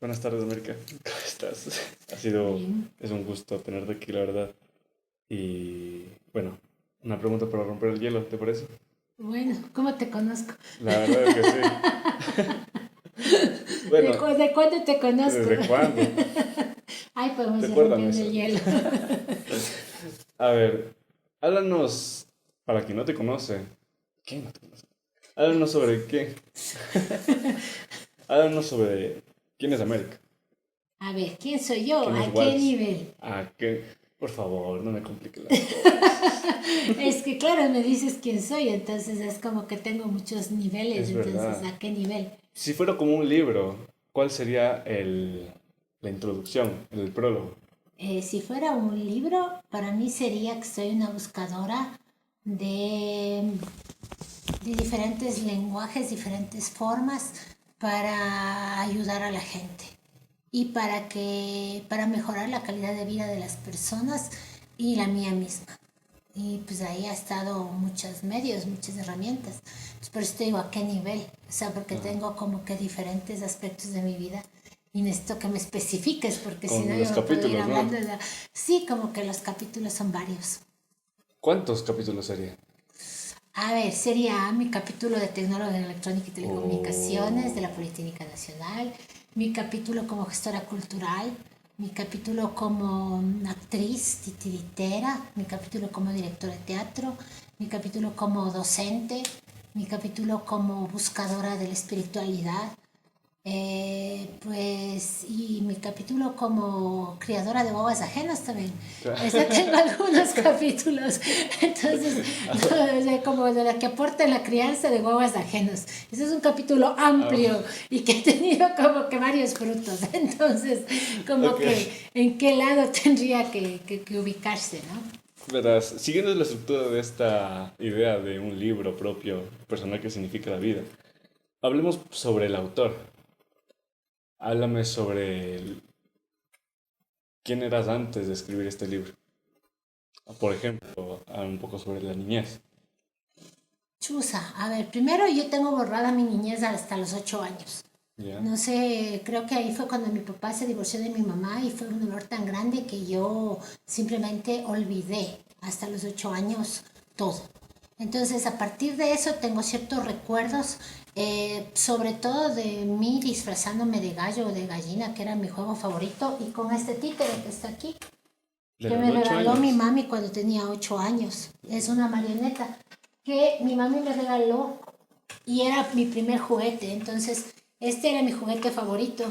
Buenas tardes, América. ¿Cómo estás? Ha sido, Bien. es un gusto tenerte aquí, la verdad. Y bueno, una pregunta para romper el hielo, ¿te parece? Bueno, ¿cómo te conozco? La verdad es que sí. Bueno, ¿De cuándo te conozco? ¿desde cuándo? Ay, podemos ¿Te ir acuerdan rompiendo el eso? hielo. A ver, háblanos, para quien no te conoce, ¿quién no te conoce? Háblanos sobre qué. Háblanos sobre quién es América, A ver, ¿quién soy yo? quién es ¿A qué Walsh. nivel? ¿A qué? Por favor, no me compliques las cosas. Es que claro, me dices quién soy, entonces es como que tengo muchos niveles, Es entonces verdad. ¿a qué nivel? Si fuera como un libro, ¿cuál sería la introducción, el prólogo? Si fuera un libro, para mí sería que soy una buscadora de de diferentes lenguajes, diferentes formas para ayudar a la gente y para mejorar la calidad de vida de las personas y la mía misma. Y pues ahí ha estado muchos medios, muchas herramientas. Pues por eso te digo, ¿a qué nivel? O sea, porque Ajá. tengo como que diferentes aspectos de mi vida y necesito que me especifiques, porque si no Con yo los me puedo ir capítulos, hablando ¿no? de... Sí, como que los capítulos son varios. ¿Cuántos capítulos sería? A ver, sería mi capítulo de Tecnología en Electrónica y Telecomunicaciones de la O... Politécnica Nacional, mi capítulo como gestora cultural, mi capítulo como actriz titiritera, mi capítulo como directora de teatro, mi capítulo como docente, mi capítulo como buscadora de la espiritualidad, pues, y mi capítulo como criadora de guaguas ajenas también. O sea, tengo algunos capítulos. Entonces, no, o sea, como de la que aporta en la crianza de guaguas ajenos. Ese es un capítulo Ah, amplio y que ha tenido como que varios frutos. Entonces, como ok. que en qué lado tendría que ubicarse, ¿no? Verás, siguiendo la estructura de esta idea de un libro propio, personal que significa la vida, hablemos sobre el autor. Háblame sobre quién eras antes de escribir este libro. Por ejemplo, un poco sobre la niñez. Chusa, a ver, primero yo tengo borrada mi niñez hasta los 8 años. ¿Ya? No sé, creo que ahí fue cuando mi papá se divorció de mi mamá y fue un dolor tan grande que yo simplemente olvidé hasta los 8 años todo. Entonces, a partir de eso tengo ciertos recuerdos, sobre todo de mí disfrazándome de gallo o de gallina, que era mi juego favorito, y con este títere que está aquí, De que los me ocho regaló mi años. mami cuando tenía 8 años. Es una marioneta que mi mami me regaló y era mi primer juguete. Entonces, este era mi juguete favorito.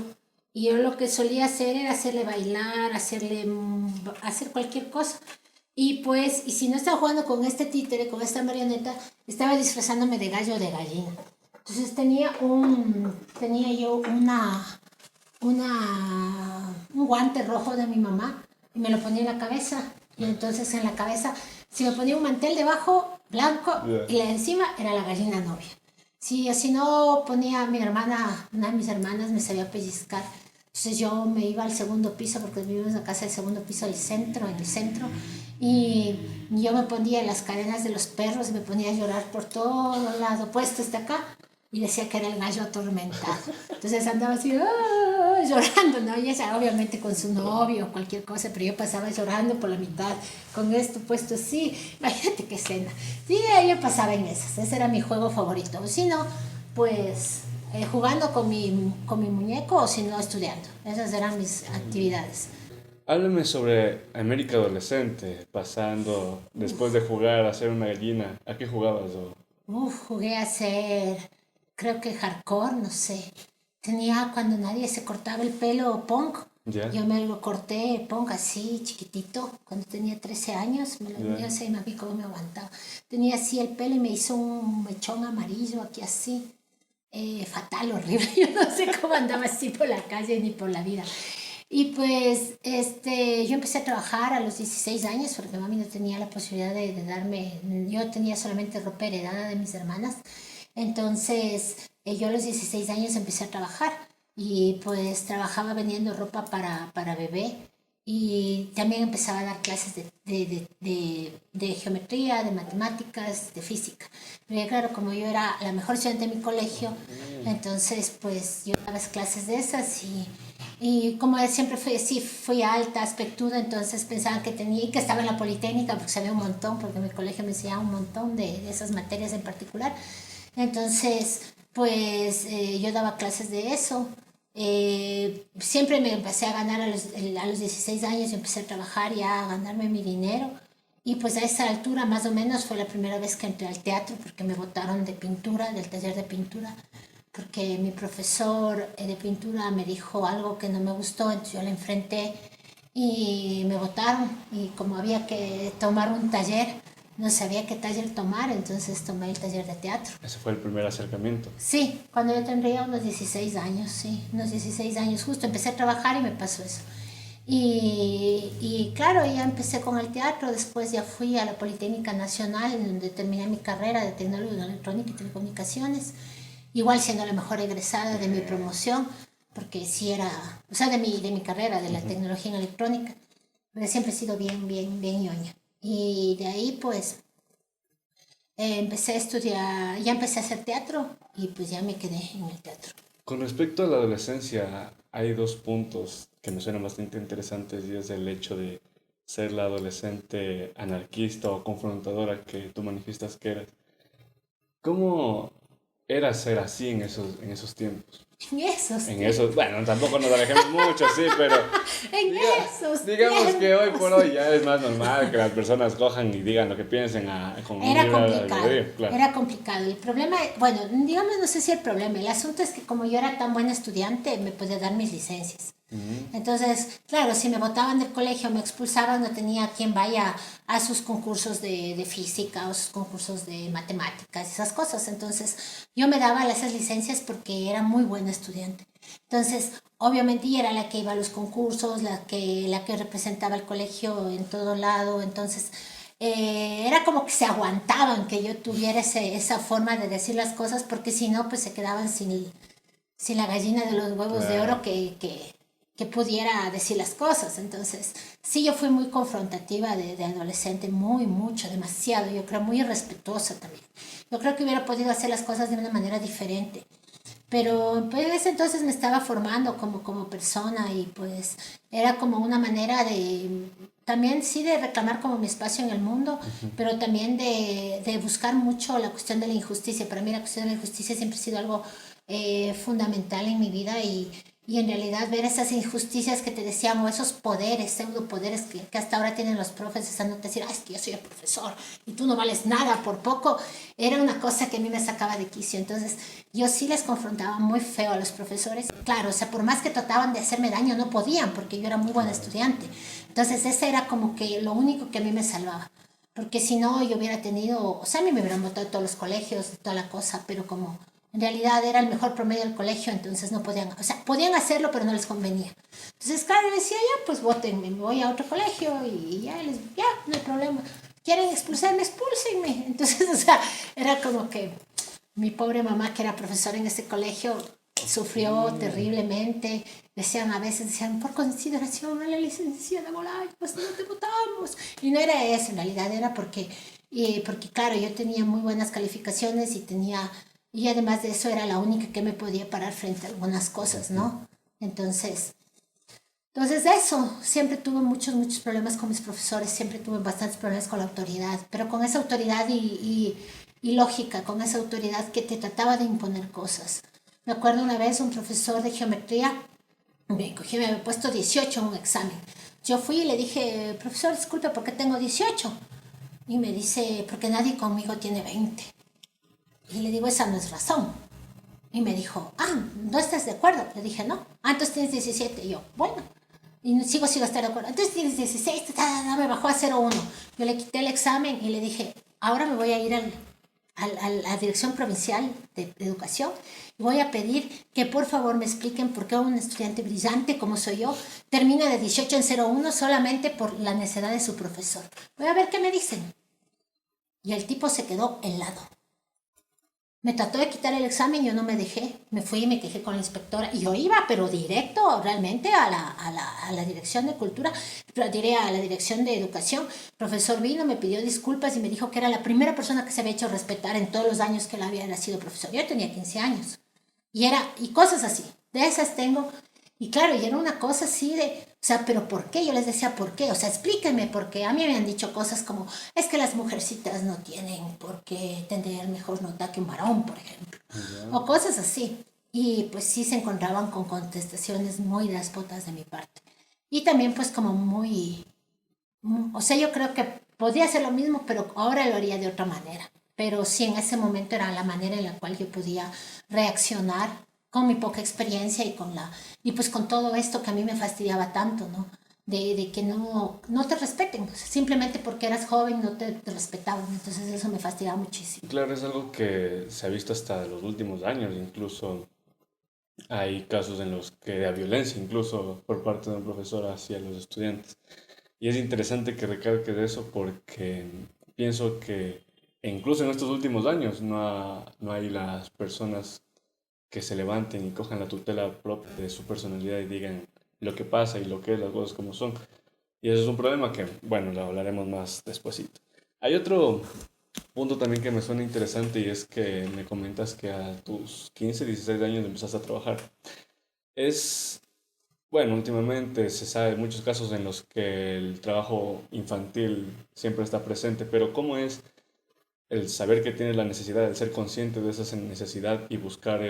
Y yo lo que solía hacer era hacerle bailar, hacer cualquier cosa. Y pues, y si no estaba jugando con este títere, con esta marioneta, estaba disfrazándome de gallo o de gallina. Entonces tenía yo un guante rojo de mi mamá y me lo ponía en la cabeza. Y entonces en la cabeza, si me ponía un mantel debajo, blanco, Ya. y la de encima era la gallina novia. Si no ponía a mi hermana, una de mis hermanas me sabía pellizcar. Entonces yo me iba al segundo piso, porque vivimos en la casa del segundo piso del centro, en el centro, y yo me ponía las cadenas de los perros y me ponía a llorar por todo lado, puesto hasta acá, y decía que era el gallo atormentado. Entonces andaba así, ¡ah! Llorando, ¿no? Y ella obviamente con su novio o cualquier cosa, pero yo pasaba llorando por la mitad, con esto puesto así. Imagínate qué escena. Sí, yo pasaba en esas, ese era mi juego favorito. O si no, pues jugando con mi muñeco o si no, estudiando. Esas eran mis actividades. Háblame sobre América adolescente, pasando después de jugar a ser una gallina. ¿A qué jugabas? Jugué a ser, creo que hardcore, no sé. Tenía cuando nadie se cortaba el pelo punk. ¿Ya? Yo me lo corté punk así, chiquitito, cuando tenía 13 años. ¿Ya? Yo sé, me vi cómo me aguantaba. Tenía así el pelo y me hizo un mechón amarillo aquí así. Fatal, horrible. Yo no sé cómo andaba así por la calle ni por la vida. Y pues yo empecé a trabajar a los 16 años porque mami no tenía la posibilidad de darme, yo tenía solamente ropa heredada de mis hermanas. Entonces yo a los 16 años empecé a trabajar y pues trabajaba vendiendo ropa para bebé y también empezaba a dar clases de geometría, de matemáticas, de física. Pero claro, como yo era la mejor estudiante de mi colegio, entonces pues yo daba clases de esas Y como siempre fui alta, aspectuda, entonces pensaban que tenía, y que estaba en la Politécnica, porque sabía un montón, porque en mi colegio me enseñaba un montón de esas materias en particular. Entonces, pues yo daba clases de eso. Siempre me empecé a ganar a los 16 años, y empecé a trabajar ya, a ganarme mi dinero. Y pues a esa altura más o menos fue la primera vez que entré al teatro porque me botaron de pintura, del taller de pintura, porque mi profesor de pintura me dijo algo que no me gustó, entonces yo le enfrenté y me botaron. Y como había que tomar un taller, no sabía qué taller tomar, entonces tomé el taller de teatro. Ese fue el primer acercamiento. Sí, cuando yo tendría unos 16 años, sí, unos 16 años, justo empecé a trabajar y me pasó eso. Y claro, ya empecé con el teatro, después ya fui a la Politécnica Nacional, en donde terminé mi carrera de tecnólogo en electrónica y telecomunicaciones, igual siendo la mejor egresada de mi promoción, porque sí era, o sea, de mi carrera, de la tecnología en electrónica, porque siempre he sido bien ñoña. Y de ahí pues empecé a estudiar, ya empecé a hacer teatro y pues ya me quedé en el teatro. Con respecto a la adolescencia, hay dos puntos que me suenan bastante interesantes y es el hecho de ser la adolescente anarquista o confrontadora que tú manifiestas que eras. ¿Cómo era ser así en esos tiempos? En esos En tiempos. esos, bueno, tampoco nos alejemos mucho, sí, pero En diga- esos digamos que hoy tiempos. por hoy ya es más normal que las personas cojan y digan lo que piensen con un Era libre complicado, albedrío, claro. era complicado. El problema, bueno, digamos, no sé si el problema, el asunto es que como yo era tan buena estudiante, me podía dar mis licencias. Entonces, claro, si me botaban del colegio, me expulsaban, no tenía quien vaya a sus concursos de física o sus concursos de matemáticas, esas cosas. Entonces, yo me daba esas licencias porque era muy buena estudiante. Entonces, obviamente, y era la que iba a los concursos, la que representaba el colegio en todo lado. Entonces, era como que se aguantaban que yo tuviera esa forma de decir las cosas, porque si no, pues se quedaban sin la gallina de los huevos de oro Claro. que pudiera decir las cosas. Entonces, sí, yo fui muy confrontativa de adolescente, mucho, demasiado. Yo creo muy irrespetuosa también. Yo creo que hubiera podido hacer las cosas de una manera diferente. Pero pues, en ese entonces me estaba formando como persona y pues era como una manera de también sí de reclamar como mi espacio en el mundo, pero también de buscar mucho la cuestión de la injusticia. Para mí la cuestión de la injusticia siempre ha sido algo fundamental en mi vida y en realidad ver esas injusticias que te decían o esos poderes, pseudopoderes que hasta ahora tienen los profes, esa no te decir, es que yo soy el profesor y tú no vales nada por poco, era una cosa que a mí me sacaba de quicio. Entonces yo sí les confrontaba muy feo a los profesores. Claro, o sea, por más que trataban de hacerme daño, no podían porque yo era muy buena estudiante. Entonces ese era como que lo único que a mí me salvaba. Porque si no, yo hubiera tenido, o sea, a mí me hubieran votado de todos los colegios, de toda la cosa, pero como en realidad era el mejor promedio del colegio, entonces no podían, o sea, podían hacerlo, pero no les convenía. Entonces, claro, yo decía, ya, pues votenme, me voy a otro colegio y ya, no hay problema. ¿Quieren expulsarme? Expúlsenme. Entonces, o sea, era como que mi pobre mamá, que era profesora en ese colegio, sufrió terriblemente. Decían, por consideración a la licenciada Bolaños, pues no te votamos. Y no era eso, en realidad era porque claro, yo tenía muy buenas calificaciones y además de eso era la única que me podía parar frente a algunas cosas, ¿no? Entonces, entonces eso, siempre tuve muchos problemas con mis profesores, siempre tuve bastantes problemas con la autoridad, pero con esa autoridad y lógica, con esa autoridad que te trataba de imponer cosas. Me acuerdo una vez un profesor de geometría me cogió, me había puesto 18 en un examen. Yo fui y le dije, profesor, disculpe, ¿por qué tengo 18? Y me dice, porque nadie conmigo tiene 20. Y le digo, esa no es razón. Y me dijo, ¿no estás de acuerdo? Le dije, no. Entonces tienes 17. Y yo, bueno. Y sigo a estar de acuerdo. Entonces tienes 16. Me bajó a 0,1. Yo le quité el examen y le dije, ahora me voy a ir a la Dirección Provincial de Educación y voy a pedir que por favor me expliquen por qué un estudiante brillante como soy yo termina de 18 en 0,1 solamente por la necedad de su profesor. Voy a ver qué me dicen. Y el tipo se quedó helado. Me trató de quitar el examen, yo no me dejé, me fui y me quejé con la inspectora. Y yo iba, pero directo realmente a la dirección de cultura, diré a la dirección de educación. El profesor vino, me pidió disculpas y me dijo que era la primera persona que se había hecho respetar en todos los años que él había sido profesor. Yo tenía 15 años. Y cosas así, de esas tengo. Y claro, y era una cosa así de, o sea, pero ¿por qué? Yo les decía, ¿por qué? O sea, explíquenme, porque a mí me han dicho cosas como, es que las mujercitas no tienen por qué tener mejor nota que un varón, por ejemplo, Ya. o cosas así. Y pues sí se encontraban con contestaciones muy déspotas de mi parte. Y también pues como muy, o sea, yo creo que podría hacer lo mismo, pero ahora lo haría de otra manera. Pero sí, en ese momento era la manera en la cual yo podía reaccionar con mi poca experiencia y y pues con todo esto que a mí me fastidiaba tanto, ¿no? De que no te respeten, o sea, simplemente porque eras joven no te respetaban, entonces eso me fastidiaba muchísimo. Claro, es algo que se ha visto hasta los últimos años, incluso hay casos en los que de violencia, incluso por parte de un profesor hacia los estudiantes. Y es interesante que recalques eso porque pienso que incluso en estos últimos años no hay las personas que se levanten y cojan la tutela propia de su personalidad y digan lo que pasa y lo que es, las cosas como son. Y eso es un problema que, bueno, lo hablaremos más despuesito. Hay otro punto también que me suena interesante y es que me comentas que a tus 15 16 años empezaste a trabajar. Es, bueno, últimamente se sabe de muchos casos en los que el trabajo infantil siempre está presente, pero ¿cómo es el saber que tienes la necesidad, el ser consciente de esa necesidad y buscar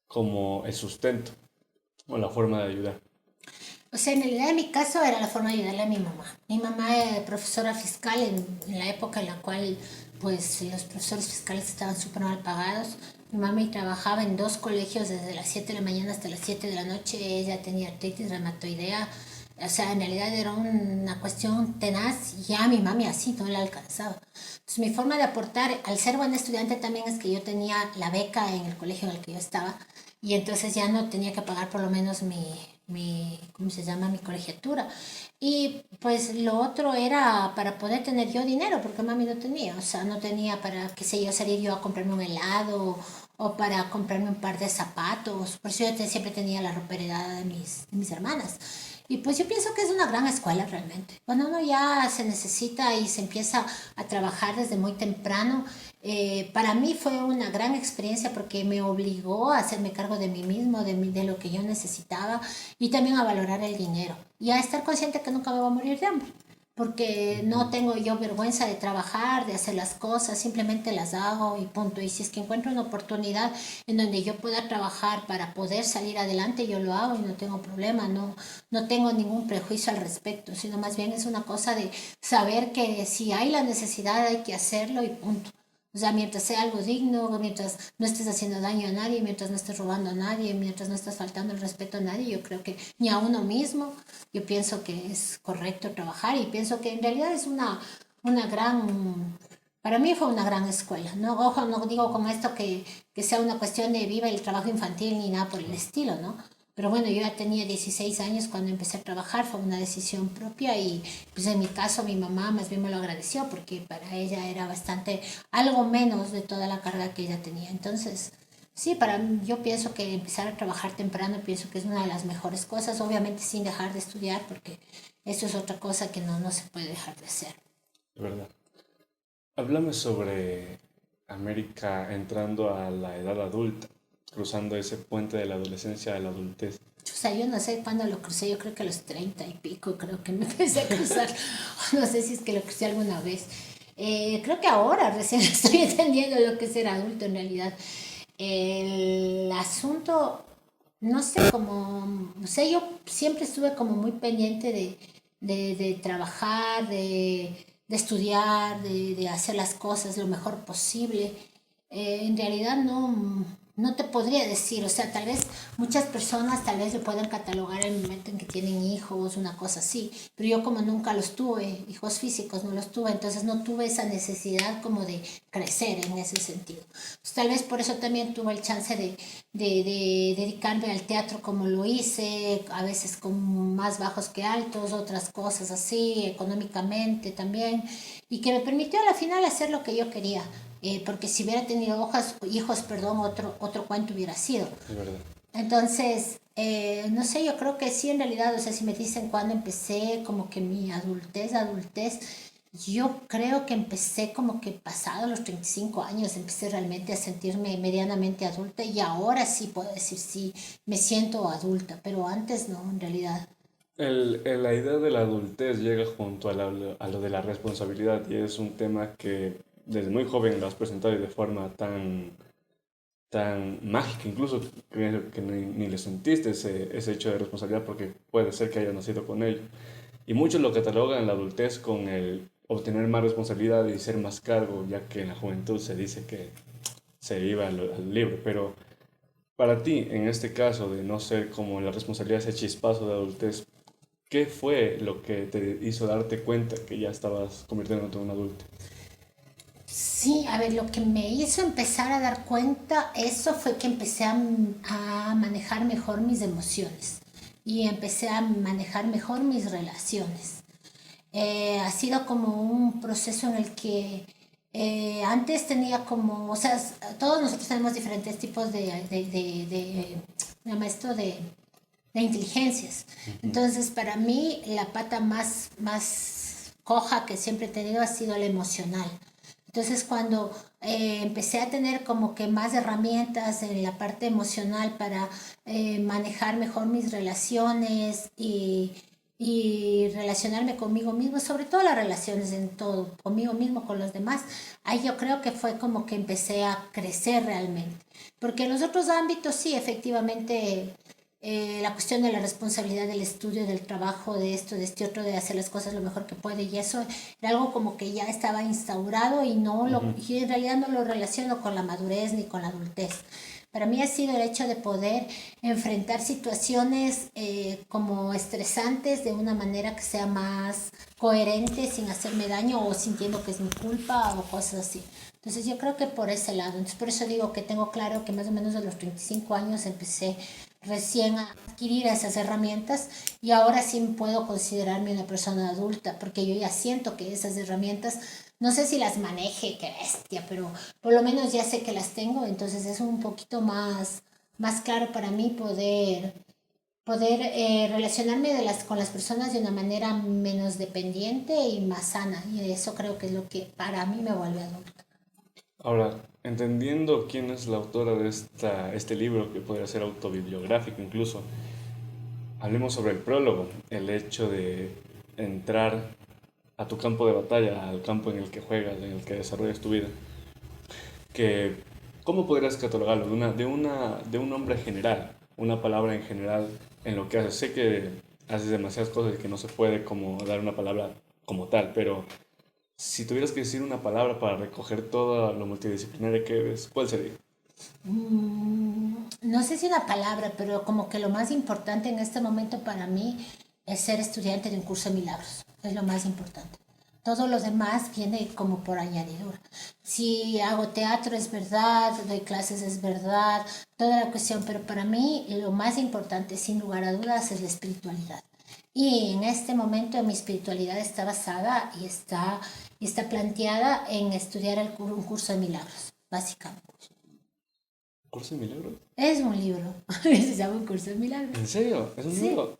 como el sustento o la forma de ayudar? O sea, en realidad en mi caso era la forma de ayudarle a mi mamá. Mi mamá era profesora fiscal en la época en la cual pues los profesores fiscales estaban súper mal pagados. Mi mamá trabajaba en dos colegios desde las 7 de la mañana hasta las 7 de la noche. Ella tenía artritis reumatoidea. O sea, en realidad era una cuestión tenaz y ya a mi mami así no la alcanzaba. Entonces mi forma de aportar, al ser buena estudiante también es que yo tenía la beca en el colegio en el que yo estaba y entonces ya no tenía que pagar por lo menos ¿cómo se llama? Mi colegiatura. Y pues lo otro era para poder tener yo dinero, porque mami no tenía, o sea, no tenía para, qué sé yo, salir yo a comprarme un helado o para comprarme un par de zapatos. Por eso yo siempre tenía la ropa heredada de mis hermanas. Y pues yo pienso que es una gran escuela realmente. Cuando uno ya se necesita y se empieza a trabajar desde muy temprano, para mí fue una gran experiencia porque me obligó a hacerme cargo de mí mismo, de lo que yo necesitaba y también a valorar el dinero y a estar consciente que nunca me voy a morir de hambre. Porque no tengo yo vergüenza de trabajar, de hacer las cosas, simplemente las hago y punto. Y si es que encuentro una oportunidad en donde yo pueda trabajar para poder salir adelante, yo lo hago y no tengo problema, no tengo ningún prejuicio al respecto, sino más bien es una cosa de saber que si hay la necesidad hay que hacerlo y punto. O sea, mientras sea algo digno, mientras no estés haciendo daño a nadie, mientras no estés robando a nadie, mientras no estés faltando el respeto a nadie, yo creo que ni a uno mismo, yo pienso que es correcto trabajar y pienso que en realidad es una gran, para mí fue una gran escuela, ¿no? Ojo, no digo con esto que sea una cuestión de viva el trabajo infantil ni nada por el estilo, ¿no? Pero bueno, yo ya tenía 16 años cuando empecé a trabajar, fue una decisión propia y pues en mi caso mi mamá más bien me lo agradeció porque para ella era bastante, algo menos de toda la carga que ella tenía. Entonces, sí, para mí, yo pienso que empezar a trabajar temprano, pienso que es una de las mejores cosas, obviamente sin dejar de estudiar porque eso es otra cosa que no se puede dejar de hacer. De verdad. Háblame sobre América entrando a la edad adulta, cruzando ese puente de la adolescencia a la adultez. O sea, yo no sé cuándo lo crucé, yo creo que a los 30 y pico creo que me empecé a cruzar. No sé si es que lo crucé alguna vez. Creo que ahora recién estoy entendiendo lo que es ser adulto en realidad. El asunto, no sé, como, no sé, yo siempre estuve como muy pendiente de trabajar, de estudiar, de hacer las cosas lo mejor posible. En realidad no te podría decir, o sea, tal vez muchas personas tal vez lo pueden catalogar en el momento en que tienen hijos, una cosa así, pero yo como nunca los tuve, hijos físicos no los tuve, entonces no tuve esa necesidad como de crecer en ese sentido. Entonces, tal vez por eso también tuve el chance de dedicarme al teatro como lo hice, a veces con más bajos que altos, otras cosas así, económicamente también, y que me permitió a la final hacer lo que yo quería. Porque si hubiera tenido hijos, perdón, otro cuento hubiera sido. De verdad. Entonces, no sé, yo creo que sí, en realidad, o sea, si me dicen cuándo empecé, como que mi adultez, Yo creo que empecé como que pasado los 35 años, empecé realmente a sentirme medianamente adulta y ahora sí puedo decir sí, me siento adulta, pero antes no, en realidad. La idea de la adultez llega junto a lo de la responsabilidad y es un tema que desde muy joven lo has presentado y de forma tan mágica, incluso que ni le sentiste ese hecho de responsabilidad porque puede ser que haya nacido con ello. Y muchos lo catalogan la adultez con el obtener más responsabilidad y ser más cargo, ya que en la juventud se dice que se iba al libro, pero para ti, en este caso de no ser como la responsabilidad, ese chispazo de adultez, ¿qué fue lo que te hizo darte cuenta que ya estabas convirtiéndote en un adulto? Sí, a ver, lo que me hizo empezar a dar cuenta, eso fue que empecé a manejar mejor mis emociones y empecé a manejar mejor mis relaciones. Ha sido como un proceso en el que antes tenía como, o sea, todos nosotros tenemos diferentes tipos llama esto de inteligencias. Ujú. Entonces, para mí, la pata más coja que siempre he tenido ha sido la emocional. Entonces, cuando empecé a tener como que más herramientas en la parte emocional para manejar mejor mis relaciones y relacionarme conmigo mismo, sobre todo las relaciones en todo, conmigo mismo, con los demás, ahí yo creo que fue como que empecé a crecer realmente. Porque en los otros ámbitos sí, efectivamente, la cuestión de la responsabilidad del estudio, del trabajo, de esto, de este otro, de hacer las cosas lo mejor que puede, y eso era algo como que ya estaba instaurado y Ujú. y en realidad no lo relaciono con la madurez ni con la adultez. Para mí ha sido el hecho de poder enfrentar situaciones como estresantes de una manera que sea más coherente, sin hacerme daño o sintiendo que es mi culpa o cosas así. Entonces yo creo que por ese lado, entonces por eso digo que tengo claro que más o menos a los 35 años empecé recién a adquirir esas herramientas y ahora sí puedo considerarme una persona adulta porque yo ya siento que esas herramientas, no sé si las maneje, qué bestia, pero por lo menos ya sé que las tengo, entonces es un poquito más claro para mí poder relacionarme con las personas de una manera menos dependiente y más sana. Y eso creo que es lo que para mí me vuelve adulta. Ahora, entendiendo quién es la autora de este libro, que podría ser autobibliográfico incluso, hablemos sobre el prólogo, el hecho de entrar a tu campo de batalla, al campo en el que juegas, en el que desarrollas tu vida. Que, ¿cómo podrías catalogarlo? De un nombre general, una palabra en general en lo que haces. Sé que haces demasiadas cosas y que no se puede como dar una palabra como tal, pero si tuvieras que decir una palabra para recoger todo lo multidisciplinario que eres, ¿cuál sería? No sé si una palabra, pero como que lo más importante en este momento para mí es ser estudiante de un curso de milagros. Es lo más importante. Todo lo demás viene como por añadidura. Si hago teatro es verdad, doy clases es verdad, toda la cuestión, pero para mí lo más importante, sin lugar a dudas, es la espiritualidad. Y en este momento mi espiritualidad está basada y está planteada en estudiar un curso de milagros, básicamente. ¿Curso de milagros? Es un libro, se llama Un curso de milagros. ¿En serio? ¿Es un Sí, libro?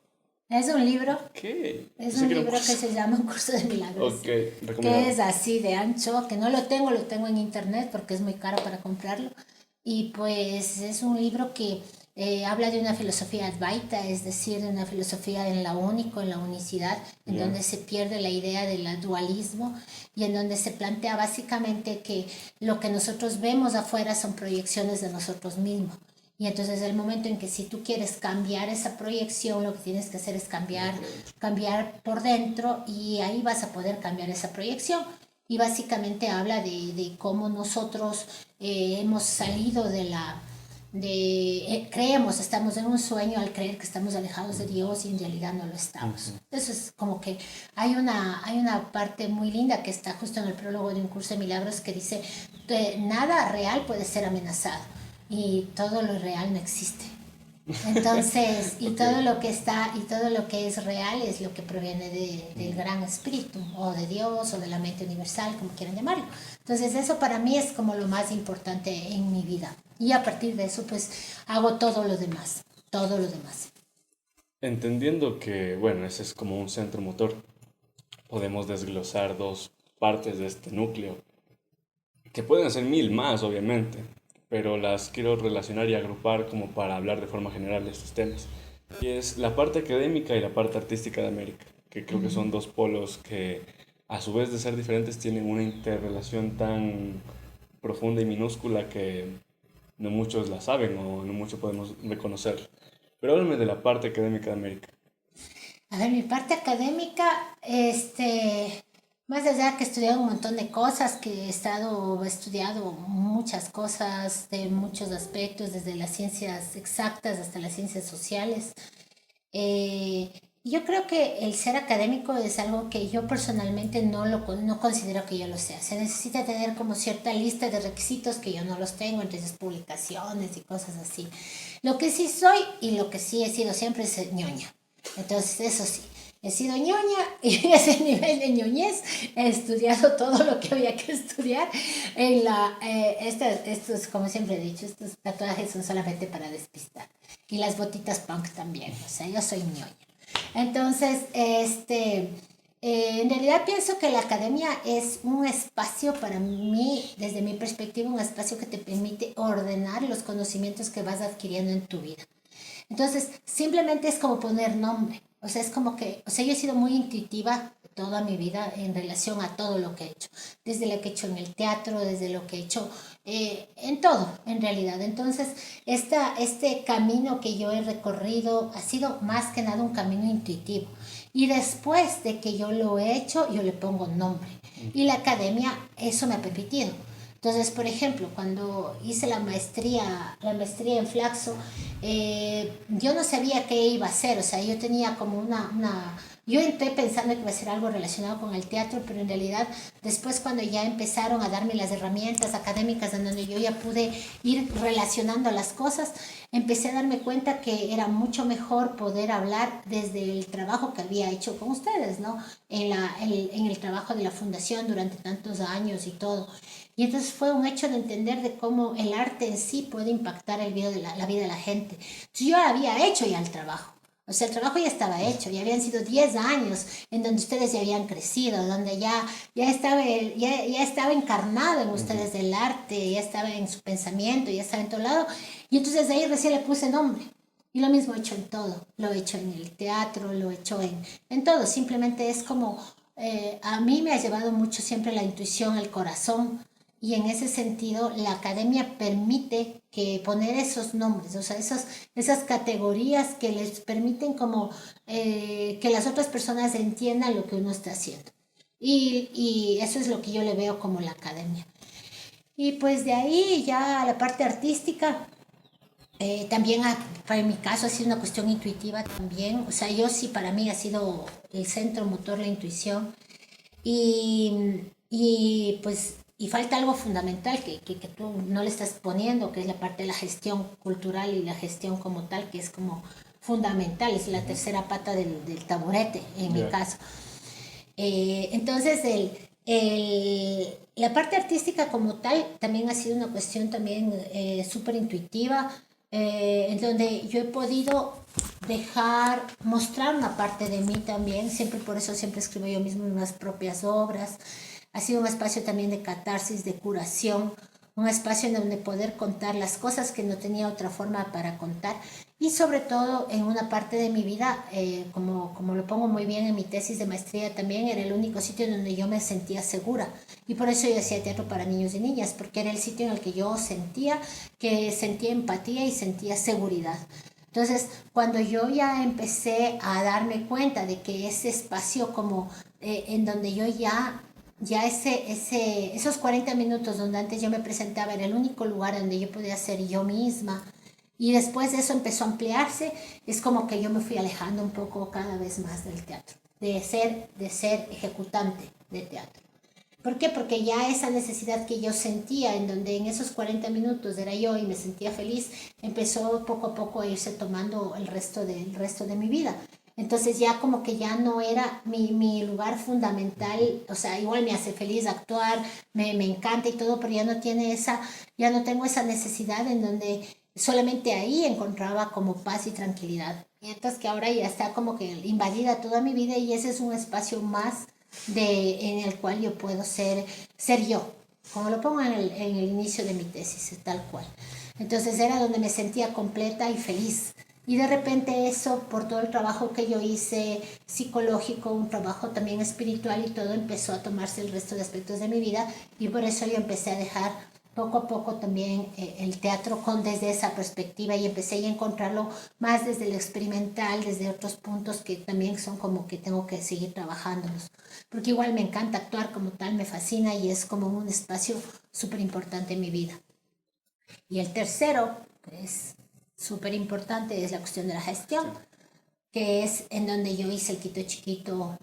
es un libro, Ok. es Pensé un que era un libro que curso. se llama Un curso de milagros, Ok, que recomendado. es así de ancho, que no lo tengo en internet porque es muy caro para comprarlo. Y pues es un libro que habla de una filosofía advaita, es decir, de una filosofía en la único, en la unicidad, en Ya. donde se pierde la idea del dualismo y en donde se plantea básicamente que lo que nosotros vemos afuera son proyecciones de nosotros mismos. Y entonces el momento en que si tú quieres cambiar esa proyección, lo que tienes que hacer es Por dentro. cambiar por dentro y ahí vas a poder cambiar esa proyección. Y básicamente habla de cómo nosotros hemos salido creemos, estamos en un sueño al creer que estamos alejados de Dios y en realidad no lo estamos. Ujú. Eso es como que hay una parte muy linda que está justo en el prólogo de Un curso de milagros que dice, nada real puede ser amenazado y todo lo real no existe. Entonces, y Ok. todo lo que está y todo lo que es real es lo que proviene del Mm. gran espíritu o de Dios o de la mente universal, como quieran llamarlo. Entonces, eso para mí es como lo más importante en mi vida. Y a partir de eso, pues hago todo lo demás. Entendiendo que, bueno, ese es como un centro motor, podemos desglosar dos. partes de este núcleo, que pueden ser mil más, obviamente, pero las quiero relacionar y agrupar como para hablar de forma general de estos temas. Y es la parte académica y la parte artística de América, que creo que son dos polos que, a su vez de ser diferentes, tienen una interrelación tan profunda y minúscula que no muchos la saben o no muchos podemos reconocer. Pero háblame de la parte académica de América. A ver, mi parte académica, más allá que he estudiado un montón de cosas, que he estudiado muchas cosas de muchos aspectos, desde las ciencias exactas hasta las ciencias sociales. Eh, yo creo que el ser académico es algo que yo personalmente no considero que yo lo sea. Se necesita tener como cierta lista de requisitos que yo no los tengo, entre esas publicaciones y cosas así. Lo que sí soy y lo que sí he sido siempre es ñoña. Entonces, eso sí, he sido ñoña y ese nivel de ñoñez he estudiado todo lo que había que estudiar. Estos, como siempre he dicho, estos tatuajes son solamente para despistar. Y las botitas punk también, o sea, yo soy ñoña. Entonces, en realidad pienso que la academia es un espacio para mí, desde mi perspectiva, un espacio que te permite ordenar los conocimientos que vas adquiriendo en tu vida. Entonces, simplemente es como poner nombre. O sea, es como que, o sea, yo he sido muy intuitiva toda mi vida en relación a todo lo que he hecho. Desde lo que he hecho en el teatro, desde lo que he hecho en todo, en realidad. Entonces, este camino que yo he recorrido ha sido más que nada un camino intuitivo. Y después de que yo lo he hecho, yo le pongo nombre. Y la academia eso me ha permitido. Entonces, por ejemplo, cuando hice la maestría en Flaxo, yo no sabía qué iba a hacer, o sea, yo tenía como yo entré pensando que iba a ser algo relacionado con el teatro, pero en realidad después cuando ya empezaron a darme las herramientas académicas en donde yo ya pude ir relacionando las cosas, empecé a darme cuenta que era mucho mejor poder hablar desde el trabajo que había hecho con ustedes, ¿no? En el trabajo de la fundación durante tantos años y todo. Y entonces fue un hecho de entender de cómo el arte en sí puede impactar la vida de la gente. Entonces yo había hecho ya el trabajo. O sea, el trabajo ya estaba hecho, ya habían sido 10 años en donde ustedes ya habían crecido, donde ya estaba encarnado en ustedes el arte, ya estaba en su pensamiento, ya estaba en todo lado. Y entonces de ahí recién le puse nombre. Y lo mismo he hecho en todo. Lo he hecho en el teatro, lo he hecho en todo. Simplemente es como, a mí me ha llevado mucho siempre la intuición, el corazón. Y en ese sentido, la academia permite que poner esos nombres, o sea, esas categorías que les permiten como que las otras personas entiendan lo que uno está haciendo. Y eso es lo que yo le veo como la academia. Y pues de ahí ya a la parte artística, también para mi caso ha sido una cuestión intuitiva también. O sea, yo sí, para mí ha sido el centro motor la intuición. Y pues y falta algo fundamental que tú no le estás poniendo, que es la parte de la gestión cultural y la gestión como tal, que es como fundamental, es la tercera pata del taburete en mi caso. Entonces, la parte artística como tal también ha sido una cuestión también súper intuitiva, en donde yo he podido mostrar una parte de mí también, siempre por eso siempre escribo yo mismo unas propias obras. Ha sido un espacio también de catarsis, de curación, un espacio en donde poder contar las cosas que no tenía otra forma para contar y sobre todo en una parte de mi vida, como lo pongo muy bien en mi tesis de maestría también, era el único sitio en donde yo me sentía segura y por eso yo hacía teatro para niños y niñas, porque era el sitio en el que yo sentía empatía y sentía seguridad. Entonces, cuando yo ya empecé a darme cuenta de que ese espacio como en donde yo ya esos 40 minutos donde antes yo me presentaba era el único lugar donde yo podía ser yo misma y después de eso empezó a ampliarse, es como que yo me fui alejando un poco cada vez más del teatro, de ser ejecutante de teatro. ¿Por qué? Porque ya esa necesidad que yo sentía, en donde en esos 40 minutos era yo y me sentía feliz, empezó poco a poco a irse tomando el resto de mi vida. Entonces ya como que ya no era mi lugar fundamental, o sea, igual me hace feliz actuar, me encanta y todo, pero ya no tengo esa necesidad en donde solamente ahí encontraba como paz y tranquilidad. Y entonces que ahora ya está como que invadida toda mi vida y ese es un espacio más en el cual yo puedo ser yo, como lo pongo en el inicio de mi tesis, tal cual. Entonces era donde me sentía completa y feliz. Y de repente eso, por todo el trabajo que yo hice psicológico, un trabajo también espiritual y todo, empezó a tomarse el resto de aspectos de mi vida, y por eso yo empecé a dejar poco a poco también el teatro desde esa perspectiva, y empecé a encontrarlo más desde lo experimental, desde otros puntos que también son como que tengo que seguir trabajándolos. Porque igual me encanta actuar como tal, me fascina y es como un espacio súper importante en mi vida. Y el tercero, que es súper importante, es la cuestión de la gestión, que es en donde yo hice el Quito Chiquito,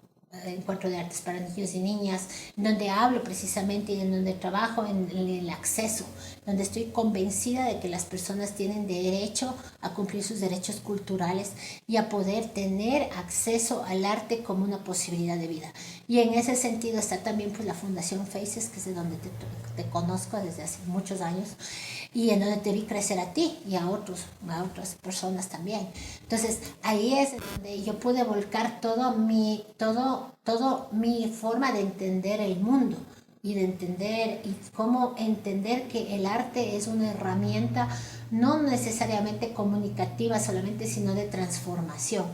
Encuentro de Artes para Niños y Niñas, en donde hablo precisamente y en donde trabajo en el acceso, donde estoy convencida de que las personas tienen derecho a cumplir sus derechos culturales y a poder tener acceso al arte como una posibilidad de vida. Y en ese sentido está también pues la Fundación Faces, que es de donde te conozco desde hace muchos años, y en donde te vi crecer a ti y a otras personas también. Entonces ahí es donde yo pude volcar todo mi forma de entender el mundo y de entender y cómo entender que el arte es una herramienta no necesariamente comunicativa solamente, sino de transformación.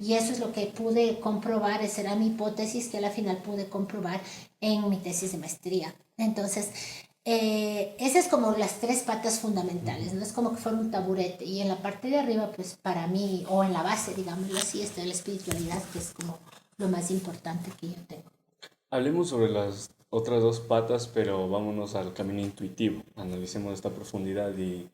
Y eso es lo que pude comprobar, esa era mi hipótesis que a la final pude comprobar en mi tesis de maestría. Entonces, esas es como las tres patas fundamentales, no es como que fuera un taburete, y en la parte de arriba, pues para mí, o en la base, digámoslo así, está la espiritualidad, que es como lo más importante que yo tengo. Hablemos sobre las otras dos patas, pero vámonos al camino intuitivo. Analicemos esta profundidad y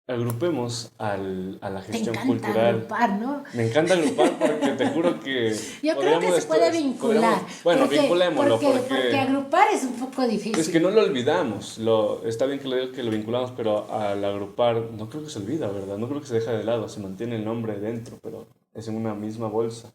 agrupemos a la Te gestión encanta cultural. agrupar, ¿no? Me encanta agrupar porque te juro que Yo creo que se puede vincular. Bueno, porque, vinculémoslo porque agrupar es un poco difícil. es que no lo olvidamos. Está bien que lo digo que lo vinculamos, pero al agrupar no creo que se olvida, ¿verdad? No creo que se deja de lado, se mantiene el nombre dentro, pero es en una misma bolsa.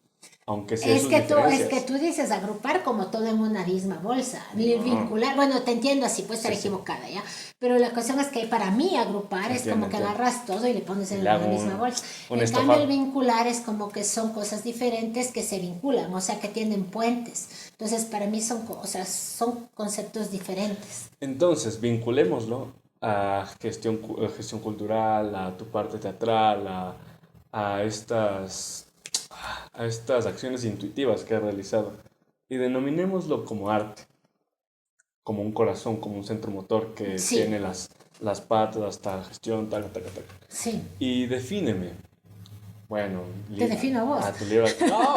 Aunque sea sus Es diferencias. que tú dices agrupar como todo en una misma bolsa, vincular, bueno, te entiendo así, puedes estar equivocada, ¿ya? Pero la cuestión es que para mí agrupar es como que agarras todo y le pones en la misma bolsa. En cambio, el vincular es como que son cosas diferentes que se vinculan, o sea, que tienen puentes. Entonces, para mí son conceptos diferentes. Entonces, vinculémoslo a gestión cultural, a tu parte teatral, a estas a estas acciones intuitivas que ha realizado y denominémoslo como arte, como un corazón, como un centro motor que tiene las patas, hasta gestión, tal. Sí. Y defíneme. Bueno, te defino a vos. Tu libro. ¡No!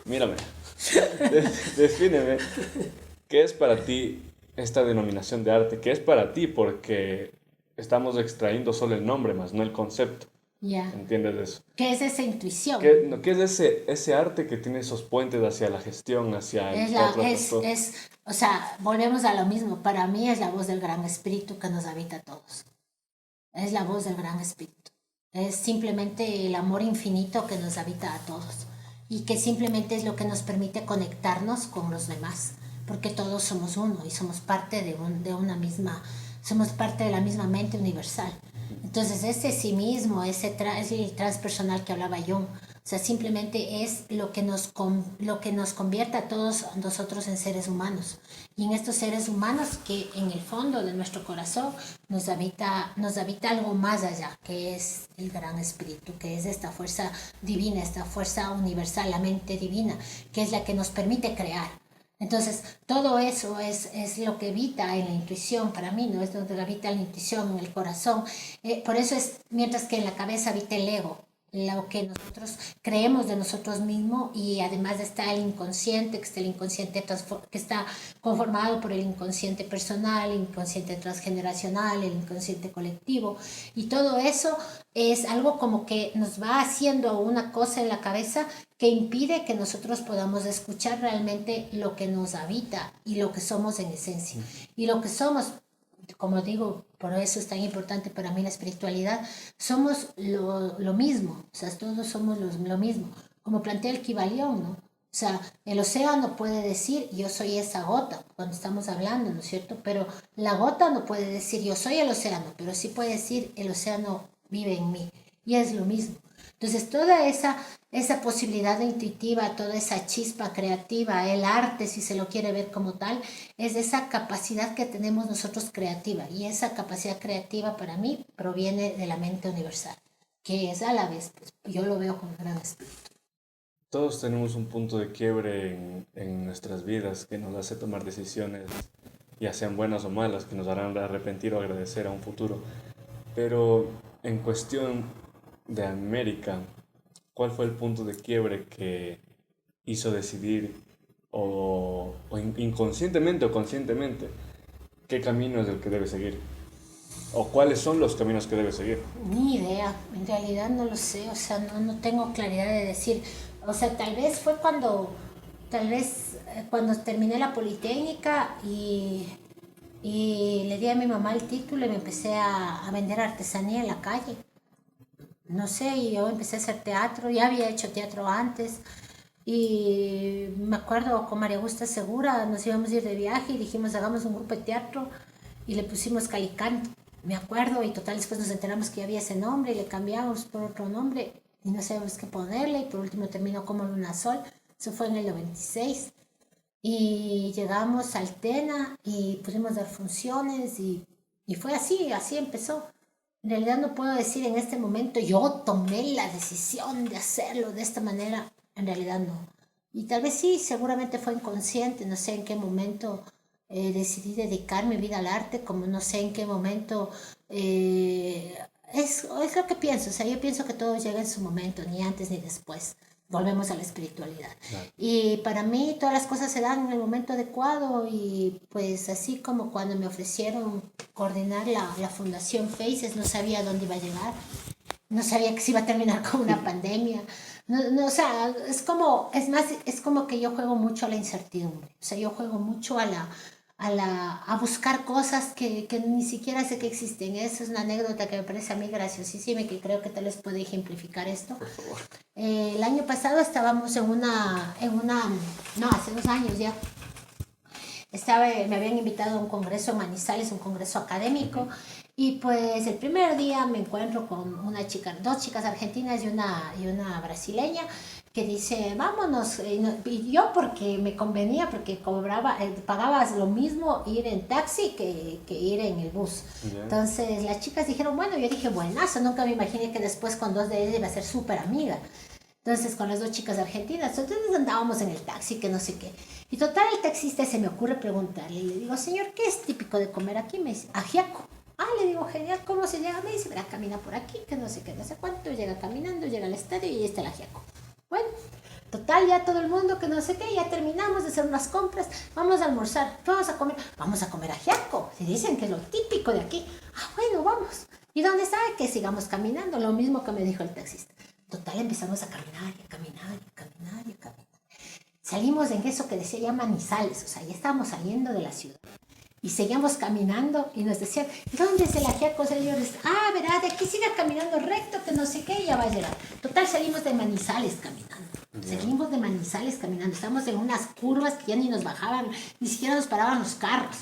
Mírame. Defíneme. ¿Qué es para ti esta denominación de arte? ¿Qué es para ti? Porque estamos extrayendo solo el nombre más, no el concepto. Ya. ¿Entiendes eso? ¿Qué es esa intuición? ¿Qué es ese arte que tiene esos puentes hacia la gestión, hacia el teatro? O sea, volvemos a lo mismo. Para mí es la voz del Gran Espíritu que nos habita a todos. Es la voz del Gran Espíritu. Es simplemente el amor infinito que nos habita a todos. Y que simplemente es lo que nos permite conectarnos con los demás. Porque todos somos uno y somos parte de una misma, somos parte de la misma mente universal. Entonces ese sí mismo, es el transpersonal que hablaba Jung. O sea, simplemente es lo que nos convierte a todos nosotros en seres humanos. Y en estos seres humanos que en el fondo de nuestro corazón nos habita algo más allá, que es el Gran Espíritu, que es esta fuerza divina, esta fuerza universal, la mente divina, que es la que nos permite crear. Entonces, todo eso es lo que habita en la intuición, para mí, ¿no? Es donde habita la intuición, en el corazón. Por eso es, mientras que en la cabeza habita el ego, lo que nosotros creemos de nosotros mismos, y además está el inconsciente, que está el inconsciente que está conformado por el inconsciente personal, el inconsciente transgeneracional, el inconsciente colectivo, y todo eso es algo como que nos va haciendo una cosa en la cabeza que impide que nosotros podamos escuchar realmente lo que nos habita y lo que somos en esencia. Y lo que somos, como digo, por eso es tan importante para mí la espiritualidad, somos lo mismo, o sea, todos somos lo mismo, como plantea el Kybalión, ¿no? O sea, el océano puede decir, yo soy esa gota, cuando estamos hablando, ¿no es cierto? Pero la gota no puede decir, yo soy el océano, pero sí puede decir, el océano vive en mí. y es lo mismo. Entonces, toda esa posibilidad intuitiva, toda esa chispa creativa, el arte, si se lo quiere ver como tal, es esa capacidad que tenemos nosotros creativa. Y esa capacidad creativa para mí proviene de la mente universal, que es a la vez, pues, yo lo veo como un gran espíritu. Todos tenemos un punto de quiebre en nuestras vidas que nos hace tomar decisiones, ya sean buenas o malas, que nos harán arrepentir o agradecer a un futuro. Pero en cuestión de América, ¿cuál fue el punto de quiebre que hizo decidir inconscientemente o conscientemente qué camino es el que debe seguir? ¿O cuáles son los caminos que debe seguir? Ni idea, en realidad no lo sé, o sea, no tengo claridad de decir, o sea, tal vez cuando terminé la Politécnica y le di a mi mamá el título y me empecé a vender artesanía en la calle. No sé, y yo empecé a hacer teatro, ya había hecho teatro antes, y me acuerdo con María Augusta Segura, nos íbamos a ir de viaje y dijimos, hagamos un grupo de teatro y le pusimos Calicanto, me acuerdo, y total después nos enteramos que ya había ese nombre y le cambiamos por otro nombre y no sabíamos qué ponerle y por último terminó como Luna Sol, eso fue en el 96 y llegamos a Altena y pudimos dar funciones y fue así empezó. En realidad no puedo decir en este momento, yo tomé la decisión de hacerlo de esta manera, en realidad no. Y tal vez sí, seguramente fue inconsciente, no sé en qué momento decidí dedicar mi vida al arte, como no sé en qué momento es lo que pienso, o sea, yo pienso que todo llega en su momento, ni antes ni después. Volvemos a la espiritualidad. Claro. Y para mí todas las cosas se dan en el momento adecuado y pues así como cuando me ofrecieron coordinar la Fundación Faces, no sabía dónde iba a llegar, no sabía que se iba a terminar con una pandemia. No, o sea, es como que yo juego mucho a la incertidumbre, o sea, yo juego mucho a buscar cosas que ni siquiera sé que existen. Esa es una anécdota que me parece a mí graciosísima y que creo que tal vez puede ejemplificar esto. Por favor. El año pasado estábamos no, hace 2 años ya, me habían invitado a un congreso en Manizales, un congreso académico, y pues el primer día me encuentro con una chica, dos chicas argentinas y una brasileña, que dice, vámonos, y yo porque me convenía, porque pagabas lo mismo ir en taxi que ir en el bus. Yeah. Entonces las chicas dijeron, bueno, yo dije, buenazo, nunca me imaginé que después con dos de ellas iba a ser súper amiga. Entonces, con las dos chicas argentinas, entonces andábamos en el taxi, que no sé qué. Y total, el taxista se me ocurre preguntarle. Y le digo, señor, ¿qué es típico de comer aquí? Me dice, ajiaco. Ah, le digo, genial, ¿cómo se llega? Me dice, verá, camina por aquí, que no sé qué, no sé cuánto. Llega caminando, llega al estadio y ahí está el ajiaco. Bueno, total, ya todo el mundo, que no sé qué, ya terminamos de hacer unas compras. Vamos a almorzar, vamos a comer ajiaco. Se dicen que es lo típico de aquí. Ah, bueno, vamos. ¿Y dónde está? Que sigamos caminando, lo mismo que me dijo el taxista. Total, empezamos a caminar y a caminar y a caminar y a caminar. Salimos en eso que decía ya Manizales, o sea, ya estábamos saliendo de la ciudad. Y seguíamos caminando y nos decían, ¿dónde es el ajiaco, señores? Ah, verá, de aquí siga caminando recto, que no sé qué, y ya va a llegar. Total, salimos de Manizales caminando. Seguimos de Manizales caminando. Estamos en unas curvas que ya ni nos bajaban, ni siquiera nos paraban los carros.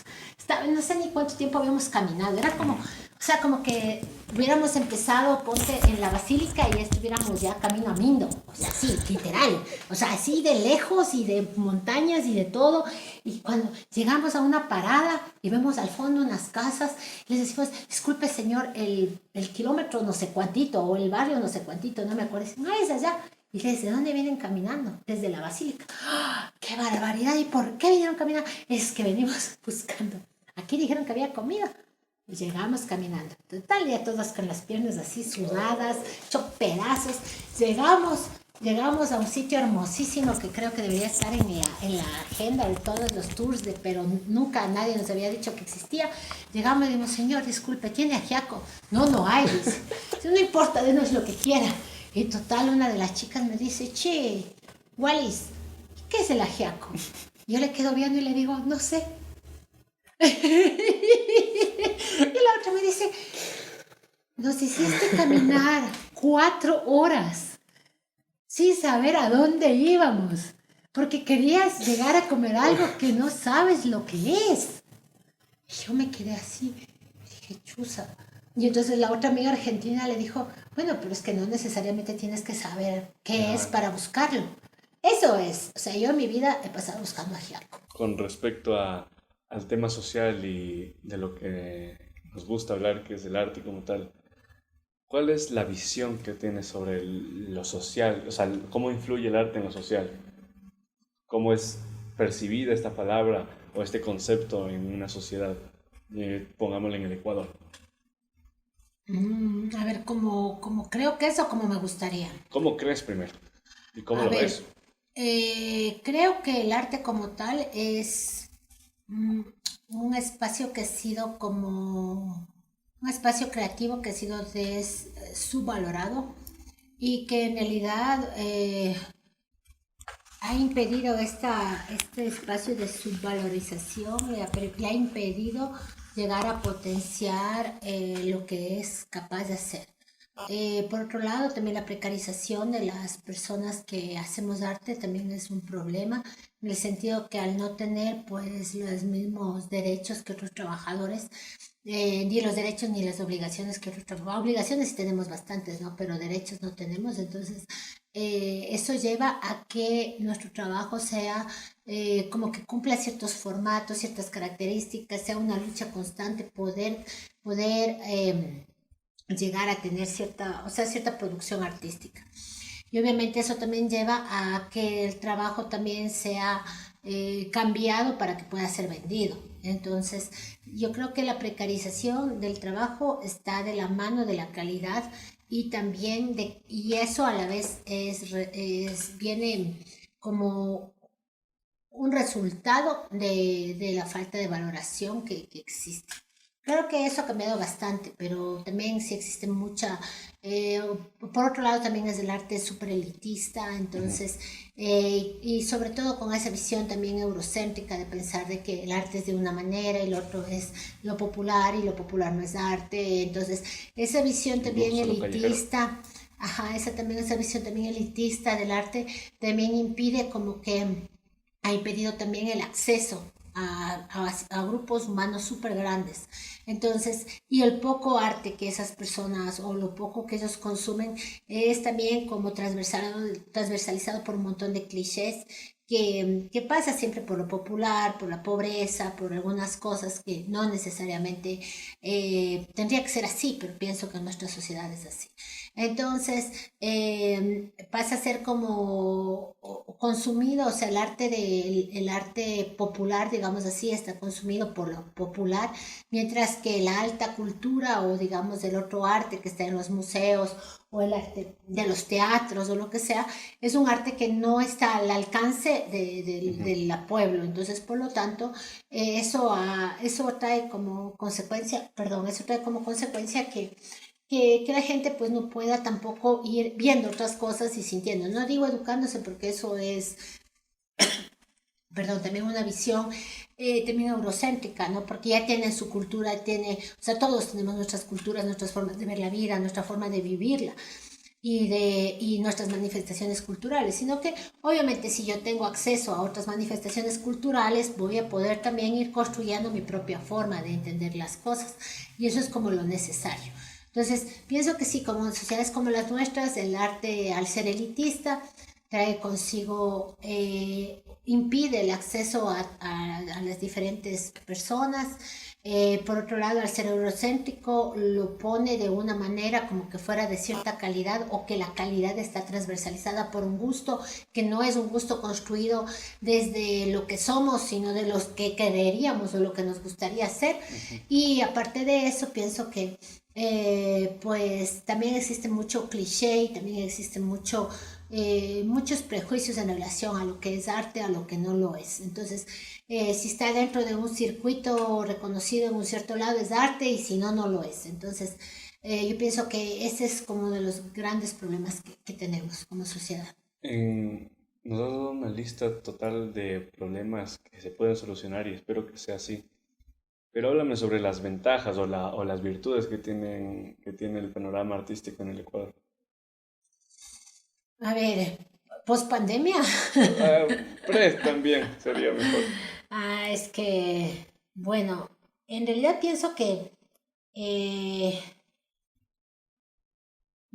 No sé ni cuánto tiempo habíamos caminado. Era como, o sea, como que hubiéramos empezado, ponte, en la Basílica y ya estuviéramos ya camino a Mindo. O sea, sí, literal. O sea, así de lejos y de montañas y de todo. Y cuando llegamos a una parada y vemos al fondo unas casas, les decimos, disculpe señor, el kilómetro no sé cuantito o el barrio no sé cuantito, no me acuerdo. No, es allá. Y ¿desde dónde vienen caminando? Desde la Basílica. ¡Oh, qué barbaridad! ¿Y por qué vinieron caminando? Es que venimos buscando. Aquí dijeron que había comida. Y llegamos caminando. Total, ya todas con las piernas así sudadas, hecho pedazos. Llegamos a un sitio hermosísimo que creo que debería estar en la agenda de todos los tours, pero nunca nadie nos había dicho que existía. Llegamos y dijimos, señor, disculpe, ¿tiene ajiaco? No hay. Dice. No importa, denos lo que quiera. Y total, una de las chicas me dice, che, Wallis, ¿qué es el ajiaco? Yo le quedo viendo y le digo, no sé. Y la otra me dice, nos hiciste caminar 4 horas sin saber a dónde íbamos, porque querías llegar a comer algo que no sabes lo que es. Y yo me quedé así, dije, chusa, Y entonces la otra amiga argentina le dijo, bueno, pero es que no necesariamente tienes que saber qué es Ajá. para buscarlo. Eso es, o sea, yo en mi vida he pasado buscando ajiaco. Con respecto al tema social y de lo que nos gusta hablar, que es el arte como tal, ¿cuál es la visión que tienes sobre lo social? O sea, ¿cómo influye el arte en lo social? ¿Cómo es percibida esta palabra o este concepto en una sociedad? Pongámoslo en el Ecuador. A ver, como creo que es o como me gustaría. ¿Cómo crees primero? ¿Y cómo A lo ver, ves? creo que el arte como tal es mm, un espacio que ha sido como un espacio creativo que ha sido subvalorado y que en realidad ha impedido este espacio de subvalorización, le ha impedido llegar a potenciar lo que es capaz de hacer. Por otro lado, también la precarización de las personas que hacemos arte también es un problema, en el sentido que al no tener pues los mismos derechos que otros trabajadores, ni los derechos ni las obligaciones que otros trabajadores, obligaciones sí tenemos bastantes, ¿no? Pero derechos no tenemos, entonces eso lleva a que nuestro trabajo sea como que cumpla ciertos formatos, ciertas características, sea una lucha constante, poder llegar a tener cierta, o sea, cierta producción artística. Y obviamente eso también lleva a que el trabajo también sea cambiado para que pueda ser vendido. Entonces, yo creo que la precarización del trabajo está de la mano de la calidad y también y eso a la vez viene como un resultado de la falta de valoración que existe. Claro que eso ha cambiado bastante, pero también sí existe mucha... eh, por otro lado, también es el arte súper elitista, Ujú. entonces, y sobre todo con esa visión también eurocéntrica de pensar de que el arte es de una manera y lo otro es lo popular y lo popular no es arte. Entonces, esa visión El también gusto, lo callejero. elitista, ajá, esa visión también elitista del arte también impide como que ha impedido también el acceso a grupos humanos súper grandes. Entonces, y el poco arte que esas personas o lo poco que ellos consumen es también como transversalizado por un montón de clichés que pasa siempre por lo popular, por la pobreza, por algunas cosas que no necesariamente tendría que ser así, pero pienso que en nuestra sociedad es así. Entonces, pasa a ser como consumido, o sea, el arte popular, digamos así, está consumido por lo popular, mientras que la alta cultura o digamos el otro arte que está en los museos o el arte de los teatros o lo que sea, es un arte que no está al alcance Ujú. del pueblo. Entonces, por lo tanto, eso trae como consecuencia, perdón, eso trae como consecuencia que la gente pues no pueda tampoco ir viendo otras cosas y sintiendo. No digo educándose porque eso es, perdón, también una visión también eurocéntrica, ¿no? Porque ya tienen su cultura, o sea, todos tenemos nuestras culturas, nuestras formas de ver la vida, nuestra forma de vivirla y nuestras manifestaciones culturales, sino que obviamente si yo tengo acceso a otras manifestaciones culturales, voy a poder también ir construyendo mi propia forma de entender las cosas y eso es como lo necesario. Entonces, pienso que sí, como en sociedades como las nuestras, el arte al ser elitista trae consigo, impide el acceso a las diferentes personas. Por otro lado, al ser eurocéntrico, lo pone de una manera como que fuera de cierta calidad o que la calidad está transversalizada por un gusto que no es un gusto construido desde lo que somos, sino de los que quereríamos o lo que nos gustaría ser. Ujú. Y aparte de eso, pienso que pues también existe mucho cliché y también existe muchos prejuicios en relación a lo que es arte, a lo que no lo es. Entonces, si está dentro de un circuito reconocido en un cierto lado es arte y si no, no lo es. Entonces, yo pienso que ese es como uno de los grandes problemas que tenemos como sociedad. Nos has dado una lista total de problemas que se pueden solucionar y espero que sea así. Pero háblame sobre las ventajas o las virtudes que tiene el panorama artístico en el Ecuador. A ver, post pandemia. Ah, también sería mejor. Es que, bueno, en realidad pienso que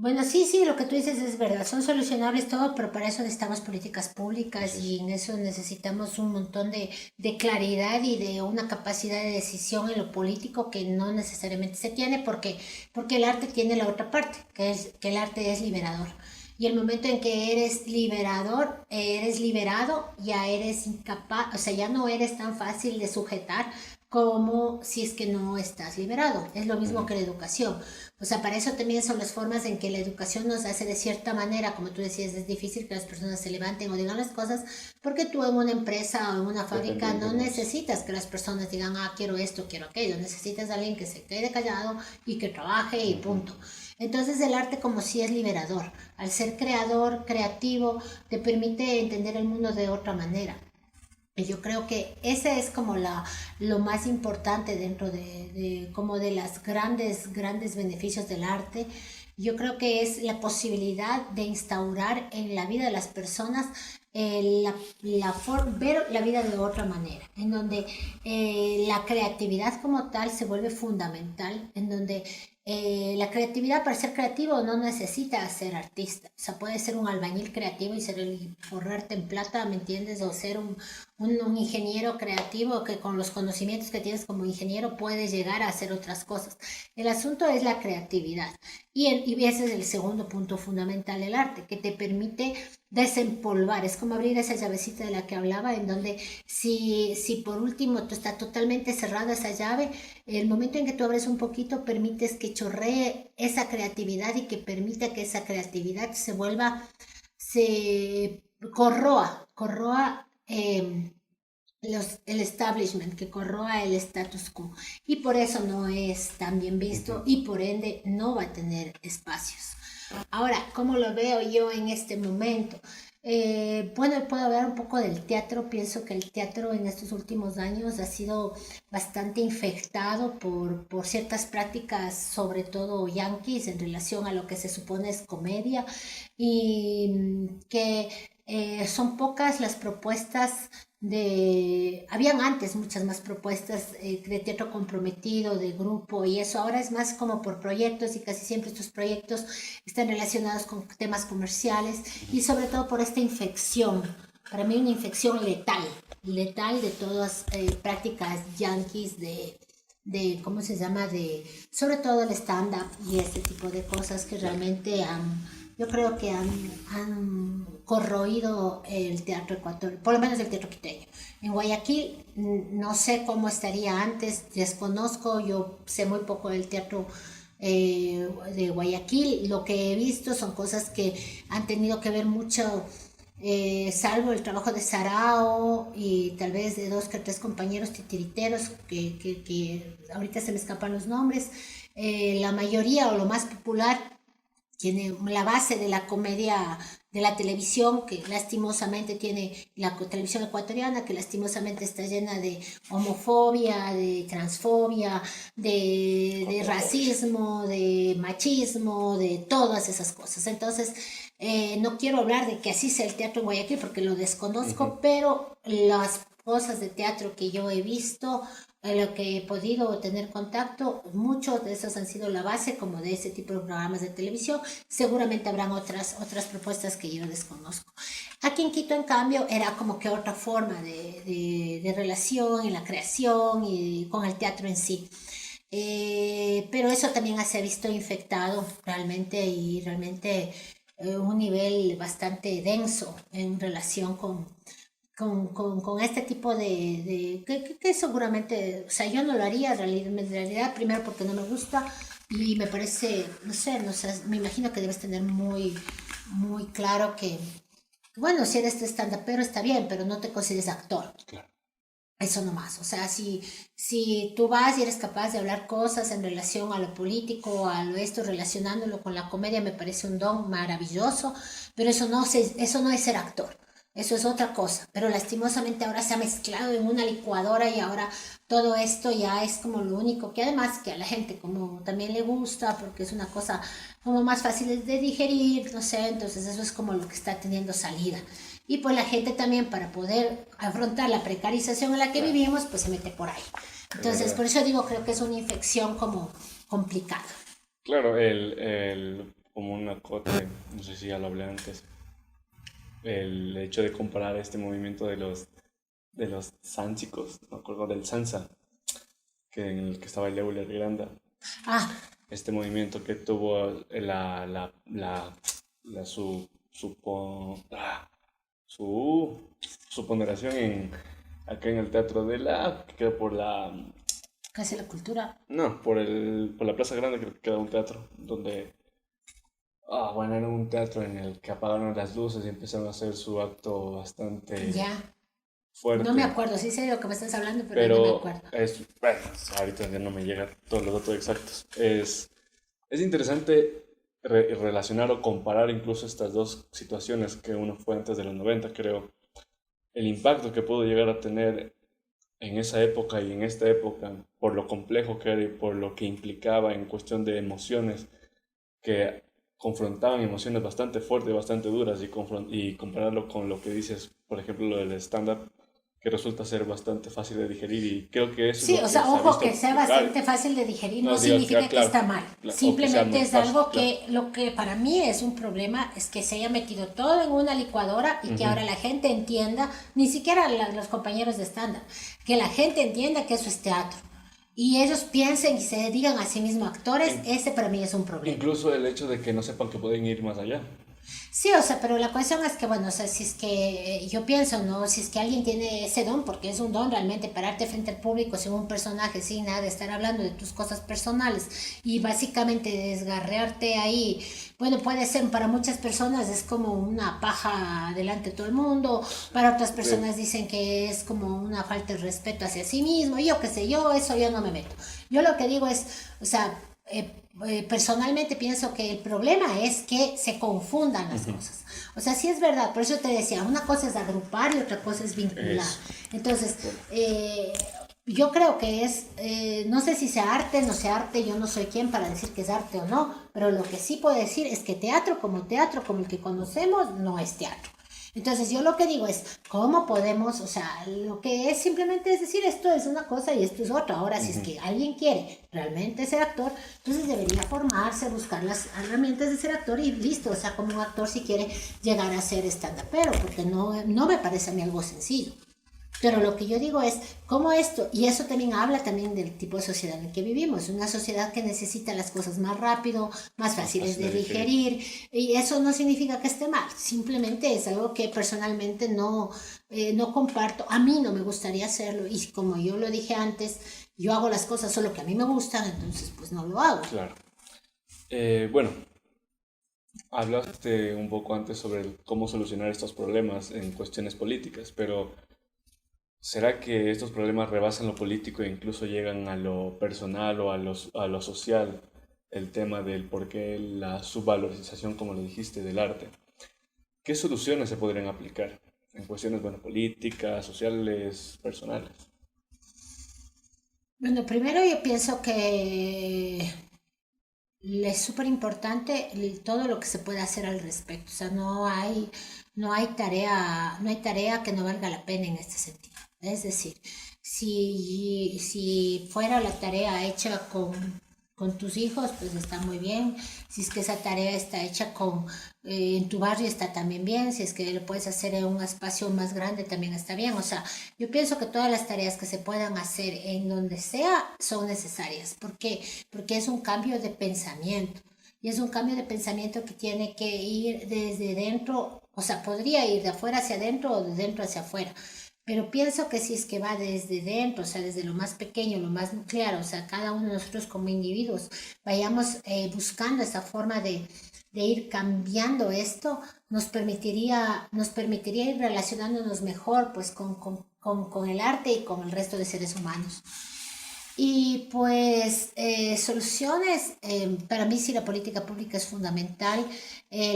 Bueno, sí, sí, lo que tú dices es verdad, son solucionables todo, pero para eso necesitamos políticas públicas Así y es. en eso necesitamos un montón de claridad y de una capacidad de decisión en lo político que no necesariamente se tiene porque el arte tiene la otra parte, que es que el arte es liberador. Y el momento en que eres liberador, eres liberado, ya eres incapaz, o sea, ya no eres tan fácil de sujetar como si es que no estás liberado. Es lo mismo Ujú. que la educación. O sea, para eso también son las formas en que la educación nos hace de cierta manera, como tú decías, es difícil que las personas se levanten o digan las cosas, porque tú en una empresa o en una fábrica Dependiente no de eso. necesitas que las personas digan, ah, quiero esto, quiero aquello, necesitas a alguien que se quede callado y que trabaje y Ujú. punto. Entonces el arte como si es liberador, al ser creador, creativo, te permite entender el mundo de otra manera. Y yo creo que ese es como lo más importante dentro como de las grandes beneficios del arte. Yo creo que es la posibilidad de instaurar en la vida de las personas ver la vida de otra manera, en donde la creatividad como tal se vuelve fundamental, en donde la creatividad para ser creativo no necesita ser artista, o sea, puede ser un albañil creativo y ser el forrarte en plata, ¿me entiendes? O ser un ingeniero creativo que con los conocimientos que tienes como ingeniero puedes llegar a hacer otras cosas. El asunto es la creatividad y ese es el segundo punto fundamental del arte, que te permite desempolvar, es como abrir esa llavecita de la que hablaba, en donde si por último tú está totalmente cerrada esa llave, el momento en que tú abres un poquito permites que chorree esa creatividad y que permita que esa creatividad se vuelva, se corroa el establishment, que corroa el status quo. Y por eso no es tan bien visto Ujú. y por ende no va a tener espacios. Ahora, ¿cómo lo veo yo en este momento? Bueno, puedo hablar un poco del teatro. Pienso que el teatro en estos últimos años ha sido bastante infectado por ciertas prácticas, sobre todo yanquis, en relación a lo que se supone es comedia y que son pocas las propuestas habían antes muchas más propuestas de teatro comprometido, de grupo y eso, ahora es más como por proyectos y casi siempre estos proyectos están relacionados con temas comerciales y sobre todo por esta infección, para mí una infección letal de todas prácticas yanquis ¿cómo se llama? Sobre todo el stand-up y este tipo de cosas que Claro. realmente yo creo que han corroído el teatro ecuatoriano, por lo menos el teatro quiteño. En Guayaquil no sé cómo estaría antes, desconozco, yo sé muy poco del teatro de Guayaquil. Lo que he visto son cosas que han tenido que ver mucho, salvo el trabajo de Sarao y tal vez de dos que tres compañeros titiriteros que ahorita se me escapan los nombres. La mayoría o lo más popular tiene la base de la comedia de la televisión, que lastimosamente tiene la televisión ecuatoriana, que lastimosamente está llena de homofobia, de transfobia, de Gordofobia. racismo, de machismo, de todas esas cosas. Entonces, no quiero hablar de que así sea el teatro en Guayaquil porque lo Ujú. desconozco, pero las cosas de teatro que yo he visto, en lo que he podido tener contacto, muchos de esos han sido la base como de ese tipo de programas de televisión. Seguramente habrán otras propuestas que yo desconozco. Aquí en Quito, en cambio, era como que otra forma de relación en la creación y con el teatro en sí. Pero eso también se ha visto infectado realmente y realmente un nivel bastante denso en relación con este tipo que seguramente, o sea, yo no lo haría en realidad, primero porque no me gusta y me parece, no sé, me imagino que debes tener muy claro que, bueno, si eres stand pero está bien, pero no te consideres actor. Claro. Eso nomás, o sea, si tú vas y eres capaz de hablar cosas en relación a lo político, a lo esto, relacionándolo con la comedia, me parece un don maravilloso, pero eso no es ser actor, eso es otra cosa, pero lastimosamente ahora se ha mezclado en una licuadora y ahora todo esto ya es como lo único que además que a la gente como también le gusta, porque es una cosa como más fácil de digerir, no sé, entonces eso es como lo que está teniendo salida. Y pues la gente también para poder afrontar la precarización en la que Claro. vivimos, pues se mete por ahí. Es Entonces, verdad. por eso digo, creo que es una infección como complicada. Claro, el como un acote, no sé si ya lo hablé antes, el hecho de comparar este movimiento de los sánsicos, no me acuerdo del Sansa, que en el que estaba el Euler Granda, Ah, este movimiento que tuvo su, su ponderación acá en el Teatro de que queda por casi la cultura. no, por la Plaza Grande, creo que queda un teatro, donde, bueno, era un teatro en el que apagaron las luces y empezaron a hacer su acto bastante Ya. No me fuerte. acuerdo, sí sé de lo que me estás hablando, pero no me Pero acuerdo. bueno, ahorita ya no me llegan todos los datos exactos. Es interesante relacionar o comparar incluso estas dos situaciones, que uno fue antes de los 90, creo, el impacto que pudo llegar a tener en esa época y en esta época, por lo complejo que era y por lo que implicaba en cuestión de emociones, que confrontaban emociones bastante fuertes, bastante duras, y compararlo con lo que dices, por ejemplo, lo del stand-up, que resulta ser bastante fácil de digerir, y creo que eso es Sí, lo o que sea, se ha ojo, que visto, sea claro, bastante fácil de digerir no no digo que, significa que claro, está mal. o que sea Simplemente muy es fácil, algo claro. que lo que para mí es un problema es que se haya metido todo en una licuadora y que Ujú. ahora la gente entienda, ni siquiera los compañeros de estándar, que la gente entienda que eso es teatro. Y ellos piensen y se digan a sí mismos actores, In- ese para mí es un problema. Incluso el hecho de que no sepan que pueden ir más allá. Sí, o sea, pero la cuestión es que, bueno, o sea, si es que yo pienso, ¿no? Si es que alguien tiene ese don, porque es un don realmente pararte frente al público sin un personaje, sin nada, estar hablando de tus cosas personales y básicamente desgarrearte ahí, bueno, puede ser, para muchas personas es como una paja delante de todo el mundo, para otras De- personas dicen que es como una falta de respeto hacia sí mismo, yo qué sé, yo eso yo no me meto. Yo lo que digo es, o sea, personalmente pienso que el problema es que se confundan las Ujú. cosas. O sea, sí es verdad, por eso te decía, una cosa es agrupar y otra cosa es vincular. Eso, Entonces, bueno, yo creo que no sé si sea arte, no sea arte, yo no soy quien para decir que es arte o no, pero lo que sí puedo decir es que teatro como el que conocemos no es teatro. Entonces yo lo que digo es, ¿cómo podemos, o sea, lo que es simplemente es decir, esto es una cosa y esto es otra? Ahora, si es ujú, que alguien quiere realmente ser actor, entonces debería formarse, buscar las herramientas de ser actor y listo, o sea, como un actor si quiere llegar a ser stand-upero, porque no me parece a mí algo sencillo. Pero lo que yo digo es, ¿cómo esto? Y eso también habla también del tipo de sociedad en el que vivimos, una sociedad que necesita las cosas más rápido, más más fáciles fácil de de digerir. digerir, y eso no significa que esté mal, simplemente es algo que personalmente no comparto, a mí no me gustaría hacerlo, y como yo lo dije antes, yo hago las cosas solo que a mí me gustan, entonces pues no lo hago. Claro. Bueno, hablaste un poco antes sobre cómo solucionar estos problemas en cuestiones políticas, pero ¿será que estos problemas rebasan lo político e incluso llegan a lo personal o a lo social? El tema del por qué la subvalorización, como lo dijiste, del arte. ¿Qué soluciones se podrían aplicar en cuestiones, bueno, políticas, sociales, personales? Bueno, primero yo pienso que es súper importante todo lo que se puede hacer al respecto. O sea, no hay tarea que no valga la pena en este sentido. Es decir, si fuera la tarea hecha con tus hijos, pues está muy bien. Si es que esa tarea está hecha en tu barrio, está también bien. Si es que lo puedes hacer en un espacio más grande, también está bien. O sea, yo pienso que todas las tareas que se puedan hacer en donde sea son necesarias. ¿Por qué? Porque es un cambio de pensamiento. Y es un cambio de pensamiento que tiene que ir desde dentro, o sea, podría ir de afuera hacia adentro o de dentro hacia afuera. Pero pienso que si es que va desde dentro, o sea, desde lo más pequeño, lo más nuclear, o sea, cada uno de nosotros como individuos vayamos buscando esa forma de ir cambiando esto, nos permitiría ir relacionándonos mejor pues con el arte y con el resto de seres humanos. Y pues soluciones, para mí sí la política pública es fundamental,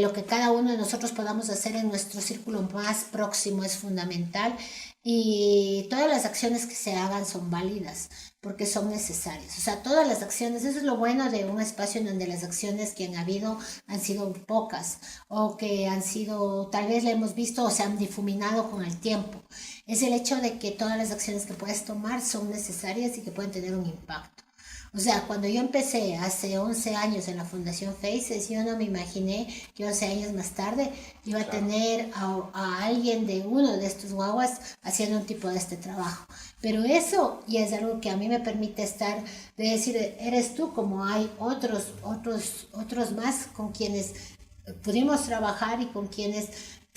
lo que cada uno de nosotros podamos hacer en nuestro círculo más próximo es fundamental y todas las acciones que se hagan son válidas porque son necesarias. O sea, todas las acciones, eso es lo bueno de un espacio en donde las acciones que han habido han sido pocas o que han sido, tal vez la hemos visto o se han difuminado con el tiempo. Es el hecho de que todas las acciones que puedes tomar son necesarias y que pueden tener un impacto. O sea, cuando yo empecé hace 11 años en la Fundación Faces, yo no me imaginé que 11 años más tarde iba a Claro. tener a alguien de uno de estos guaguas haciendo un tipo de este trabajo. Pero eso ya es algo que a mí me permite estar, de decir, eres tú, como hay otros más con quienes pudimos trabajar y con quienes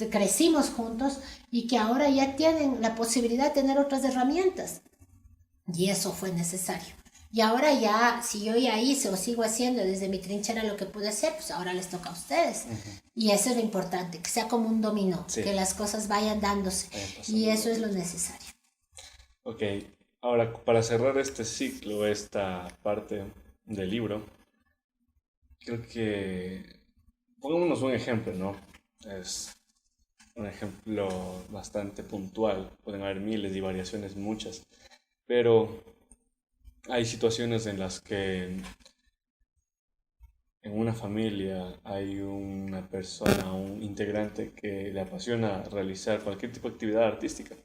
crecimos juntos y que ahora ya tienen la posibilidad de tener otras herramientas. Y eso fue necesario. Y ahora ya, si yo ya hice o sigo haciendo desde mi trinchera lo que pude hacer, pues ahora les toca a ustedes. Ujú. Y eso es lo importante, que sea como un dominó, que Sí, las cosas vayan dándose. vayan Y pasando eso las es lo cosas. necesario. Ok, ahora para cerrar este ciclo, esta parte del libro, creo que pongámonos un ejemplo, ¿no? Es un ejemplo bastante puntual, pueden haber miles y variaciones, muchas, pero hay situaciones en las que en una familia hay una persona, un integrante que le apasiona realizar cualquier tipo de actividad artística,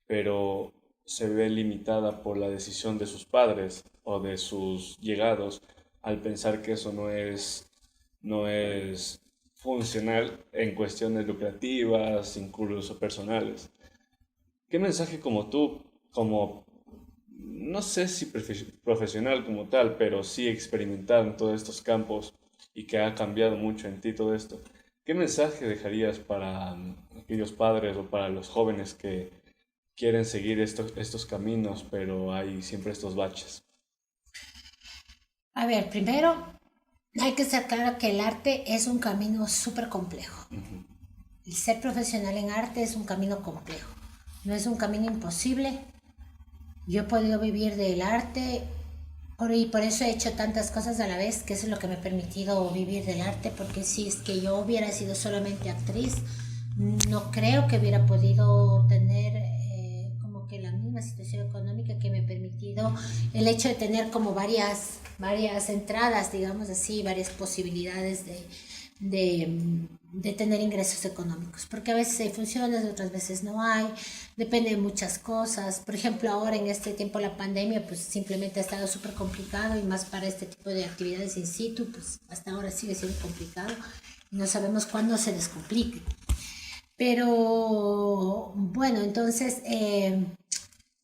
pero se ve limitada por la decisión de sus padres o de sus llegados al pensar que eso no es funcional en cuestiones lucrativas, incluso personales. ¿Qué mensaje como tú, como no sé si profesional como tal, pero sí experimentado en todos estos campos y que ha cambiado mucho en ti todo esto? ¿Qué mensaje dejarías para aquellos padres o para los jóvenes que quieren seguir estos caminos, pero hay siempre estos baches? A ver, primero hay que estar claro que el arte es un camino súper complejo. Ujú. El ser profesional en arte es un camino complejo. No es un camino imposible. Yo he podido vivir del arte y por eso he hecho tantas cosas a la vez, que eso es lo que me ha permitido vivir del arte, porque si es que yo hubiera sido solamente actriz, no creo que hubiera podido tener como que la misma situación económica que me ha permitido el hecho de tener como varias entradas, digamos así, varias posibilidades de tener ingresos económicos, porque a veces hay funciones, otras veces no hay, depende de muchas cosas. Por ejemplo, ahora en este tiempo la pandemia, pues simplemente ha estado súper complicado y más para este tipo de actividades in situ, pues hasta ahora sigue siendo complicado y no sabemos cuándo se descomplique. Pero bueno, entonces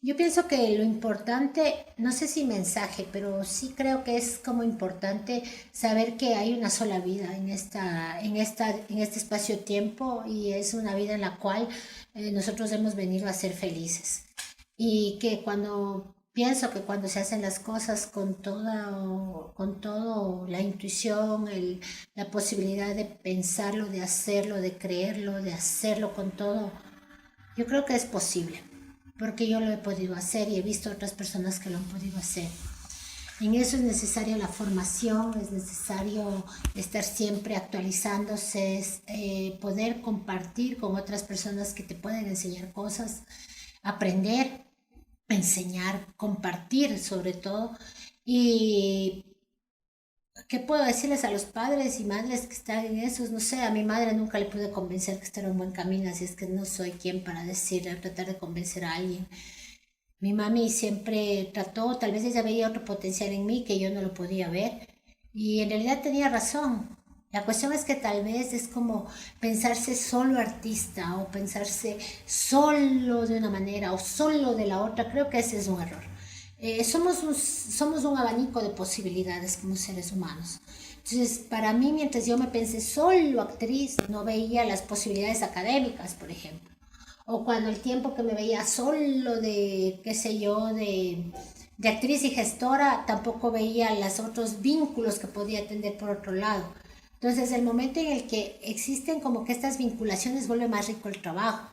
yo pienso que lo importante, no sé si mensaje, pero sí creo que es como importante saber que hay una sola vida en este espacio-tiempo y es una vida en la cual nosotros hemos venido a ser felices. Y que pienso que cuando se hacen las cosas con todo la intuición, la posibilidad de pensarlo, de hacerlo, de creerlo, de hacerlo con todo, yo creo que es posible, porque yo lo he podido hacer y he visto otras personas que lo han podido hacer. En eso es necesaria la formación, es necesario estar siempre actualizándose, poder compartir con otras personas que te pueden enseñar cosas, aprender, enseñar, compartir sobre todo. Y ¿qué puedo decirles a los padres y madres que están en esos? No sé, a mi madre nunca le pude convencer que está en un buen camino, así es que no soy quien para decir, tratar de convencer a alguien. Mi mami siempre trató, tal vez ella veía otro potencial en mí que yo no lo podía ver y en realidad tenía razón. La cuestión es que tal vez es como pensarse solo artista o pensarse solo de una manera o solo de la otra. Creo que ese es un error. Somos un abanico de posibilidades como seres humanos. Entonces, para mí, mientras yo me pensé solo actriz, no veía las posibilidades académicas, por ejemplo. O cuando el tiempo que me veía solo de, qué sé yo, de actriz y gestora, tampoco veía los otros vínculos que podía tener por otro lado. Entonces, el momento en el que existen como que estas vinculaciones vuelve más rico el trabajo.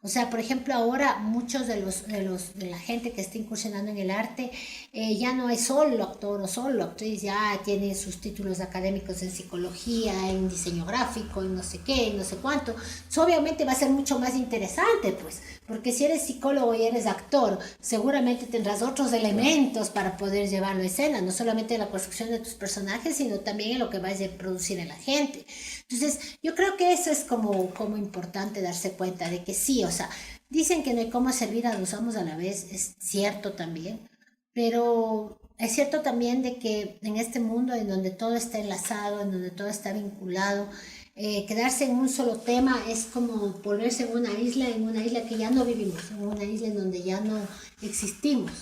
O sea, por ejemplo, ahora muchos de la gente que está incursionando en el arte ya no es solo actor o solo actriz, ya tiene sus títulos académicos en psicología, en diseño gráfico, en no sé qué, en no sé cuánto. Entonces, obviamente va a ser mucho más interesante, pues, porque si eres psicólogo y eres actor, seguramente tendrás otros Claro. elementos para poder llevarlo a escena, no solamente en la construcción de tus personajes, sino también en lo que vayas a producir en la gente. Entonces, yo creo que eso es como importante darse cuenta de que sí, o sea, dicen que no hay cómo servir a dos amos a la vez, es cierto también, pero es cierto también de que en este mundo en donde todo está enlazado, en donde todo está vinculado, quedarse en un solo tema es como ponerse en una isla que ya no vivimos, en una isla en donde ya no existimos,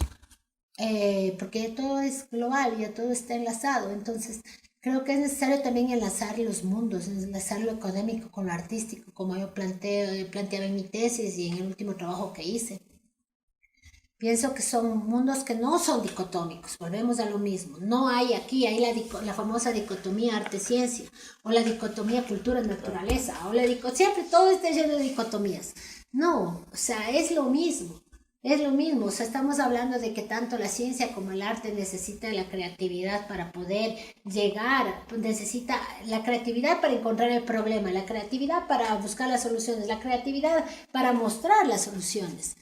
porque todo es global, ya todo está enlazado. Entonces, creo que es necesario también enlazar los mundos, enlazar lo económico con lo artístico, como yo planteaba en mi tesis y en el último trabajo que hice. Pienso que son mundos que no son dicotómicos, volvemos a lo mismo. No hay aquí, hay la famosa dicotomía arte-ciencia, o la dicotomía cultura-naturaleza, o siempre todo está lleno de dicotomías. No, o sea, es lo mismo. O sea, estamos hablando de que tanto la ciencia como el arte necesita la creatividad para poder llegar, necesita la creatividad para encontrar el problema, la creatividad para buscar las soluciones, la creatividad para mostrar las soluciones.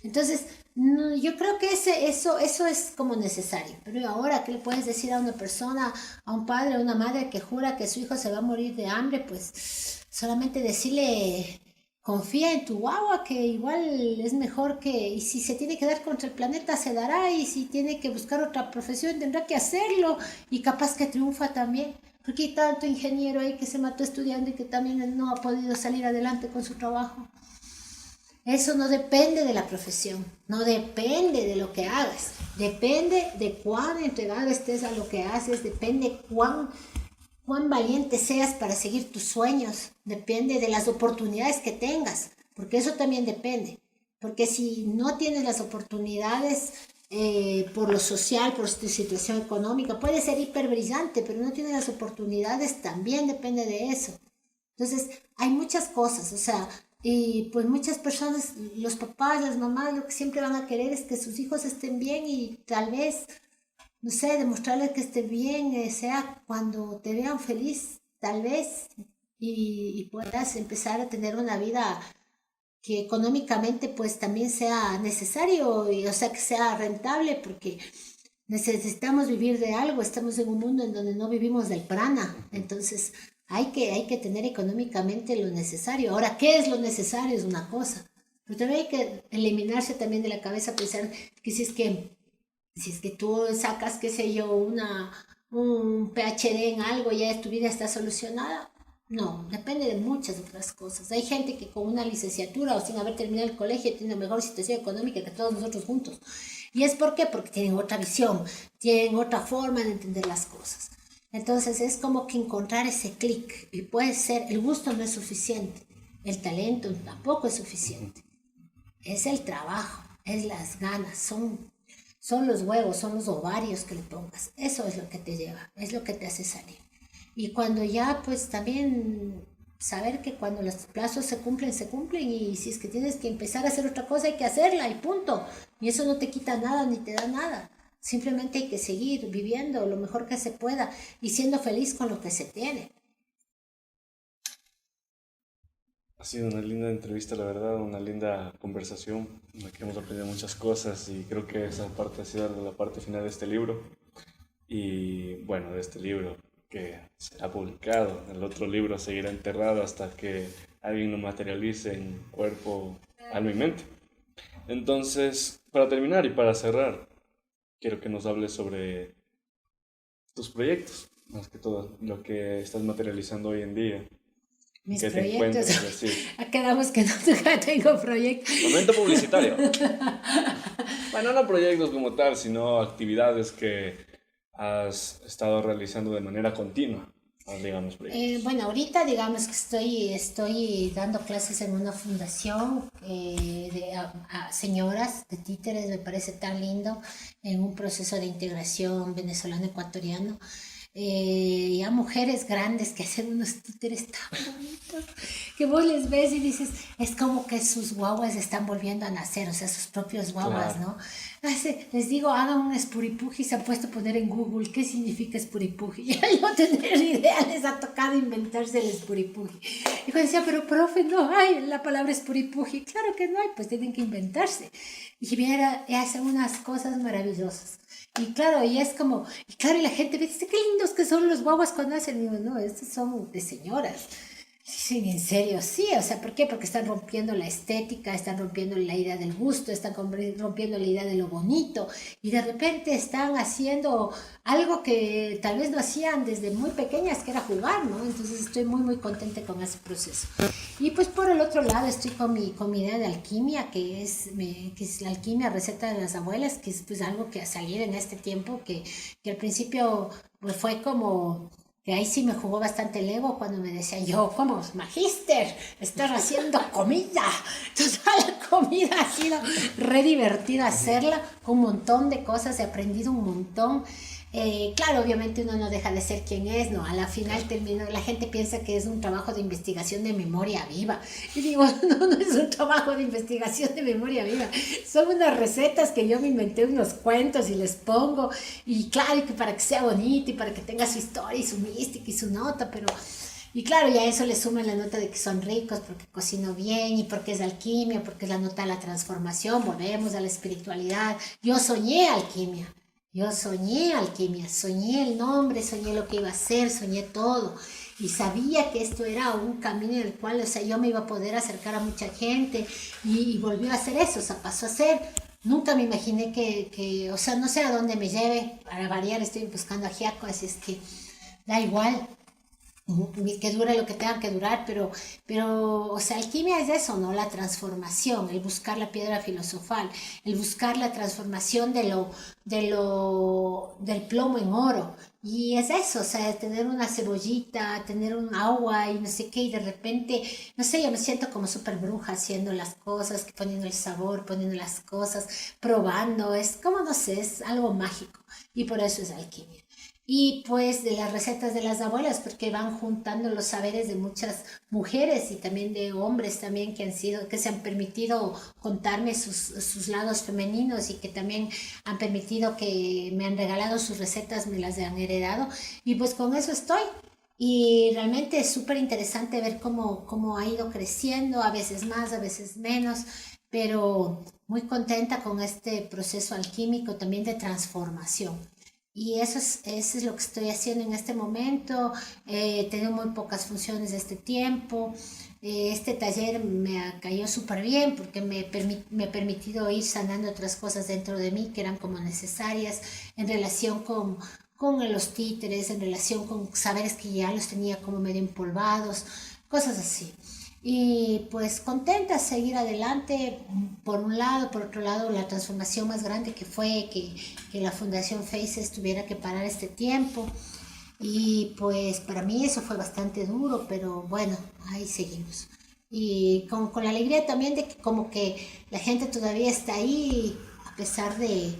Entonces, no, yo creo que eso es como necesario. Pero ahora, ¿qué le puedes decir a una persona, a un padre, a una madre que jura que su hijo se va a morir de hambre? Pues solamente decirle, confía en tu guagua, que igual es mejor que, y si se tiene que dar contra el planeta, se dará, y si tiene que buscar otra profesión, tendrá que hacerlo, y capaz que triunfa también. Porque hay tanto ingeniero ahí que se mató estudiando y que también no ha podido salir adelante con su trabajo. Eso no depende de la profesión, no depende de lo que hagas, depende de cuán entregado estés a lo que haces, depende cuán valiente seas para seguir tus sueños, depende de las oportunidades que tengas, porque eso también depende. Porque si no tienes las oportunidades por lo social, por tu situación económica, puede ser hiper brillante, pero no tienes las oportunidades, también depende de eso. Entonces, hay muchas cosas, o sea, y pues muchas personas, los papás, las mamás, lo que siempre van a querer es que sus hijos estén bien y tal vez, no sé, demostrarles que estén bien, sea cuando te vean feliz, tal vez, y puedas empezar a tener una vida que económicamente pues también sea necesario, y, o sea, que sea rentable, porque necesitamos vivir de algo, estamos en un mundo en donde no vivimos del prana, entonces hay que tener económicamente lo necesario. Ahora, ¿qué es lo necesario? Es una cosa, pero también hay que eliminarse también de la cabeza pensar que si es que tú sacas, qué sé yo, un PhD en algo, ya tu vida está solucionada. No, depende de muchas otras cosas. Hay gente que con una licenciatura o sin haber terminado el colegio tiene una mejor situación económica que todos nosotros juntos. ¿Y es por qué? Porque tienen otra visión, tienen otra forma de entender las cosas. Entonces es como que encontrar ese clic. Y puede ser, el gusto no es suficiente, el talento tampoco es suficiente. Es el trabajo, es las ganas, son los huevos, son los ovarios que le pongas. Eso es lo que te lleva, es lo que te hace salir. Y cuando ya, pues también saber que cuando los plazos se cumplen y si es que tienes que empezar a hacer otra cosa, hay que hacerla y punto. Y eso no te quita nada ni te da nada. Simplemente hay que seguir viviendo lo mejor que se pueda y siendo feliz con lo que se tiene. Ha sido una linda entrevista, la verdad, una linda conversación en la que hemos aprendido muchas cosas y creo que esa parte ha sido la parte final de este libro. Y bueno, de este libro que será publicado, el otro libro seguirá enterrado hasta que alguien lo materialice en cuerpo, alma y mente. Entonces, para terminar y para cerrar, quiero que nos hables sobre tus proyectos, más que todo lo que estás materializando hoy en día. Mis ¿Qué te proyectos. encuentras así? Quedamos que no tengo proyectos. Momento publicitario. Bueno, no proyectos como tal, sino actividades que has estado realizando de manera continua, digamos, proyectos. Bueno, ahorita digamos que estoy dando clases en una fundación a señoras de títeres, me parece tan lindo, en un proceso de integración venezolano-ecuatoriano. Y a mujeres grandes que hacen unos títeres tan bonitos que vos les ves y dices, es como que sus guaguas están volviendo a nacer, o sea, sus propios guaguas, Claro. ¿no? Les digo, hagan un espuripuji, se han puesto a poner en Google qué significa espuripuji. Ya no tener idea, les ha tocado inventarse el espuripuji. Y yo decía, pero profe, no hay la palabra espuripuji. Claro que no hay, pues tienen que inventarse. Y viera, hacen unas cosas maravillosas. Y claro, y es como, y la gente dice, qué lindos que son los guaguas cuando hacen. Y digo, no, estos son de señoras. Sí, en serio, sí, o sea, ¿por qué? Porque están rompiendo la estética, están rompiendo la idea del gusto, están rompiendo la idea de lo bonito y de repente están haciendo algo que tal vez no hacían desde muy pequeñas, que era jugar, ¿no? Entonces estoy muy, muy contenta con ese proceso. Y pues por el otro lado estoy con mi idea de alquimia, que es la alquimia, receta de las abuelas, que es pues algo que ha salido en este tiempo, que al principio pues fue como que ahí sí me jugó bastante el ego cuando me decía yo, como magíster, estás haciendo comida. Entonces la comida ha sido re divertida hacerla, un montón de cosas, he aprendido un montón. Claro, obviamente uno no deja de ser quien es, ¿no? A la final termino, la gente piensa que es un trabajo de investigación de memoria viva. Y digo, no, no es un trabajo de investigación de memoria viva. Son unas recetas que yo me inventé unos cuentos y les pongo. Y claro, y que para que sea bonito y para que tenga su historia y su mística y su nota, pero... Y claro, y a eso le suman la nota de que son ricos porque cocino bien y porque es alquimia, porque es la nota de la transformación, volvemos a la espiritualidad. Yo soñé alquimia. Yo soñé alquimia, soñé el nombre, soñé lo que iba a hacer, soñé todo. Y sabía que esto era un camino en el cual, o sea, yo me iba a poder acercar a mucha gente y volvió a hacer eso, o sea, pasó a ser. Nunca me imaginé o sea, no sé a dónde me lleve. Para variar, estoy buscando a Giaco, así es que da igual que dure lo que tenga que durar, o sea, alquimia es eso, ¿no? La transformación, el buscar la piedra filosofal, el buscar la transformación del plomo en oro. Y es eso, o sea, tener una cebollita, tener un agua y no sé qué, y de repente, no sé, yo me siento como súper bruja haciendo las cosas, poniendo el sabor, poniendo las cosas, probando, es como, no sé, es algo mágico. Y por eso es alquimia. Y pues de las recetas de las abuelas, porque van juntando los saberes de muchas mujeres y también de hombres también que se han permitido contarme sus lados femeninos y que también han permitido que me han regalado sus recetas, me las han heredado. Y pues con eso estoy. Y realmente es súper interesante ver cómo ha ido creciendo, a veces más, a veces menos, pero muy contenta con este proceso alquímico también de transformación. Y eso es lo que estoy haciendo en este momento. He tenido muy pocas funciones de este tiempo. Este taller me cayó súper bien porque me ha permitido ir sanando otras cosas dentro de mí que eran como necesarias en relación con los títeres, en relación con saberes que ya los tenía como medio empolvados, cosas así. Y pues contenta seguir adelante, por un lado, por otro lado, la transformación más grande que fue que la Fundación Faces tuviera que parar este tiempo. Y pues para mí eso fue bastante duro, pero bueno, ahí seguimos. Y con la alegría también de que como que la gente todavía está ahí, a pesar de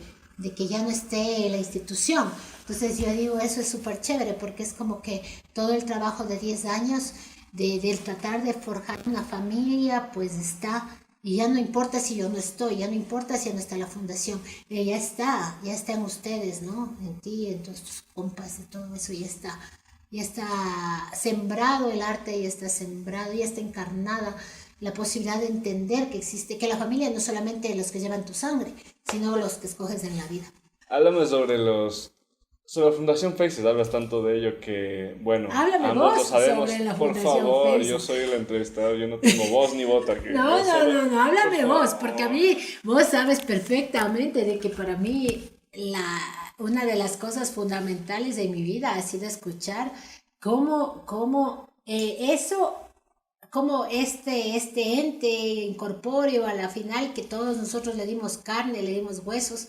que ya no esté la institución. Entonces yo digo, eso es súper chévere, porque es como que todo el trabajo de 10 años de tratar de forjar una familia, pues está, y ya no importa si yo no estoy, ya no importa si ya no está la fundación, ya está en ustedes, ¿no? En ti, en todos tus compas, de todo eso, ya está sembrado el arte, ya está sembrado, ya está encarnada la posibilidad de entender que existe, que la familia no solamente los que llevan tu sangre, sino los que escoges en la vida. Háblame sobre la Fundación Faces, hablas tanto de ello que, bueno, Háblame ambos lo vos sabemos. sobre la Por Fundación favor, yo Faces. soy el entrevistador, yo no tengo voz ni voto aquí. No, Yo no, solo, no, no, por háblame vos, porque a favor. mí, vos sabes perfectamente de que para mí una de las cosas fundamentales de mi vida ha sido escuchar cómo este ente incorpóreo a la final, que todos nosotros le dimos carne, le dimos huesos,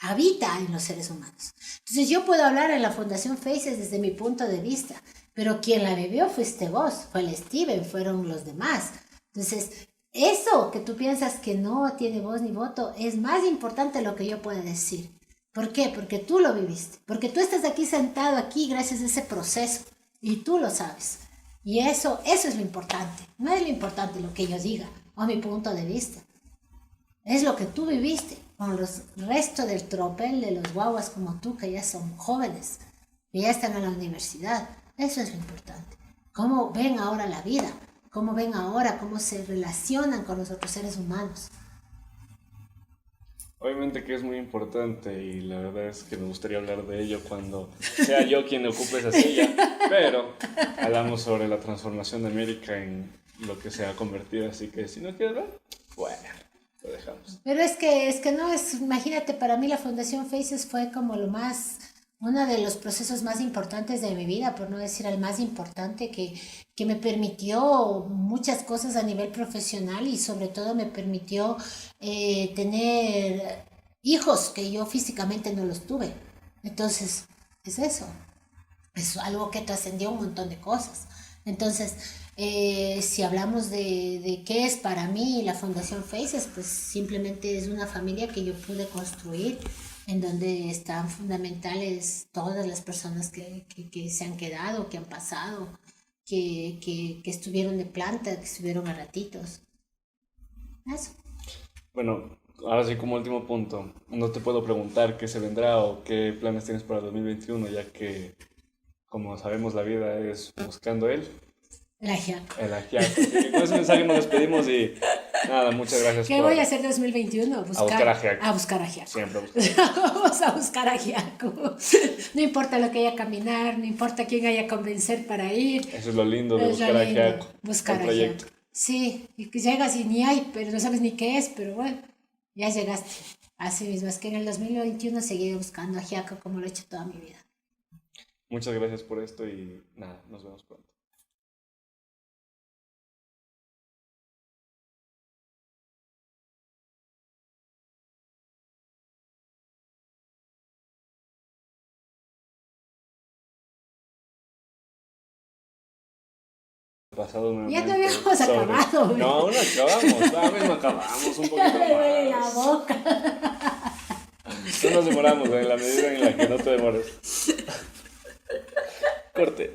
habita en los seres humanos. Entonces yo puedo hablar en la Fundación Faces desde mi punto de vista, pero quien la vivió fuiste vos, fue el Steven, fueron los demás. Entonces, eso que tú piensas que no tiene voz ni voto es más importante de lo que yo pueda decir. ¿Por qué? Porque tú lo viviste, porque tú estás aquí sentado aquí gracias a ese proceso y tú lo sabes. Y eso es lo importante. No es lo importante lo que yo diga o mi punto de vista. Es lo que tú viviste con los restos del tropel de los guaguas como tú, que ya son jóvenes, que ya están en la universidad. Eso es lo importante. Cómo ven ahora la vida, cómo ven ahora, cómo se relacionan con los otros seres humanos. Obviamente que es muy importante y la verdad es que me gustaría hablar de ello cuando sea yo quien ocupe esa silla, pero hablamos sobre la transformación de América en lo que se ha convertido, así que si no quieres ver, bueno, lo dejamos. Pero es que no es, imagínate, para mí la Fundación Faces fue como lo más, uno de los procesos más importantes de mi vida, por no decir el más importante, que me permitió muchas cosas a nivel profesional y sobre todo me permitió tener hijos que yo físicamente no los tuve. Entonces, es eso. Es algo que trascendió un montón de cosas. Entonces, si hablamos de qué es para mí la Fundación Faces, pues simplemente es una familia que yo pude construir, en donde están fundamentales todas las personas que se han quedado, que han pasado, que estuvieron de planta, que estuvieron a ratitos. Eso. Bueno, ahora sí como último punto, no te puedo preguntar qué se vendrá o qué planes tienes para 2021, ya que como sabemos la vida es buscando La Giaco. el ajiaco. Así que con ese mensaje nos despedimos y nada, muchas gracias ¿Qué voy a hacer 2021? a buscar ajiaco. A buscar a Giaco. Siempre a buscar. Vamos a buscar a Giaco. No importa lo que haya a caminar, no importa quién haya a convencer para ir. Eso es lo lindo de Es lo buscar lindo, ajiaco. buscar El a proyecto. Giaco. Sí, y que llegas y ni hay, pero no sabes ni qué es, pero bueno, ya llegaste. Así mismo, es que en el 2021 seguiré buscando a Giaco como lo he hecho toda mi vida. Muchas gracias por esto y nada, nos vemos pronto. Pasado Ya no nuevamente habíamos acabado, güey. No, aún no acabamos, todavía no acabamos un Ya poquito me duele la más. boca. No nos demoramos en la medida en la que no te demores. Corte.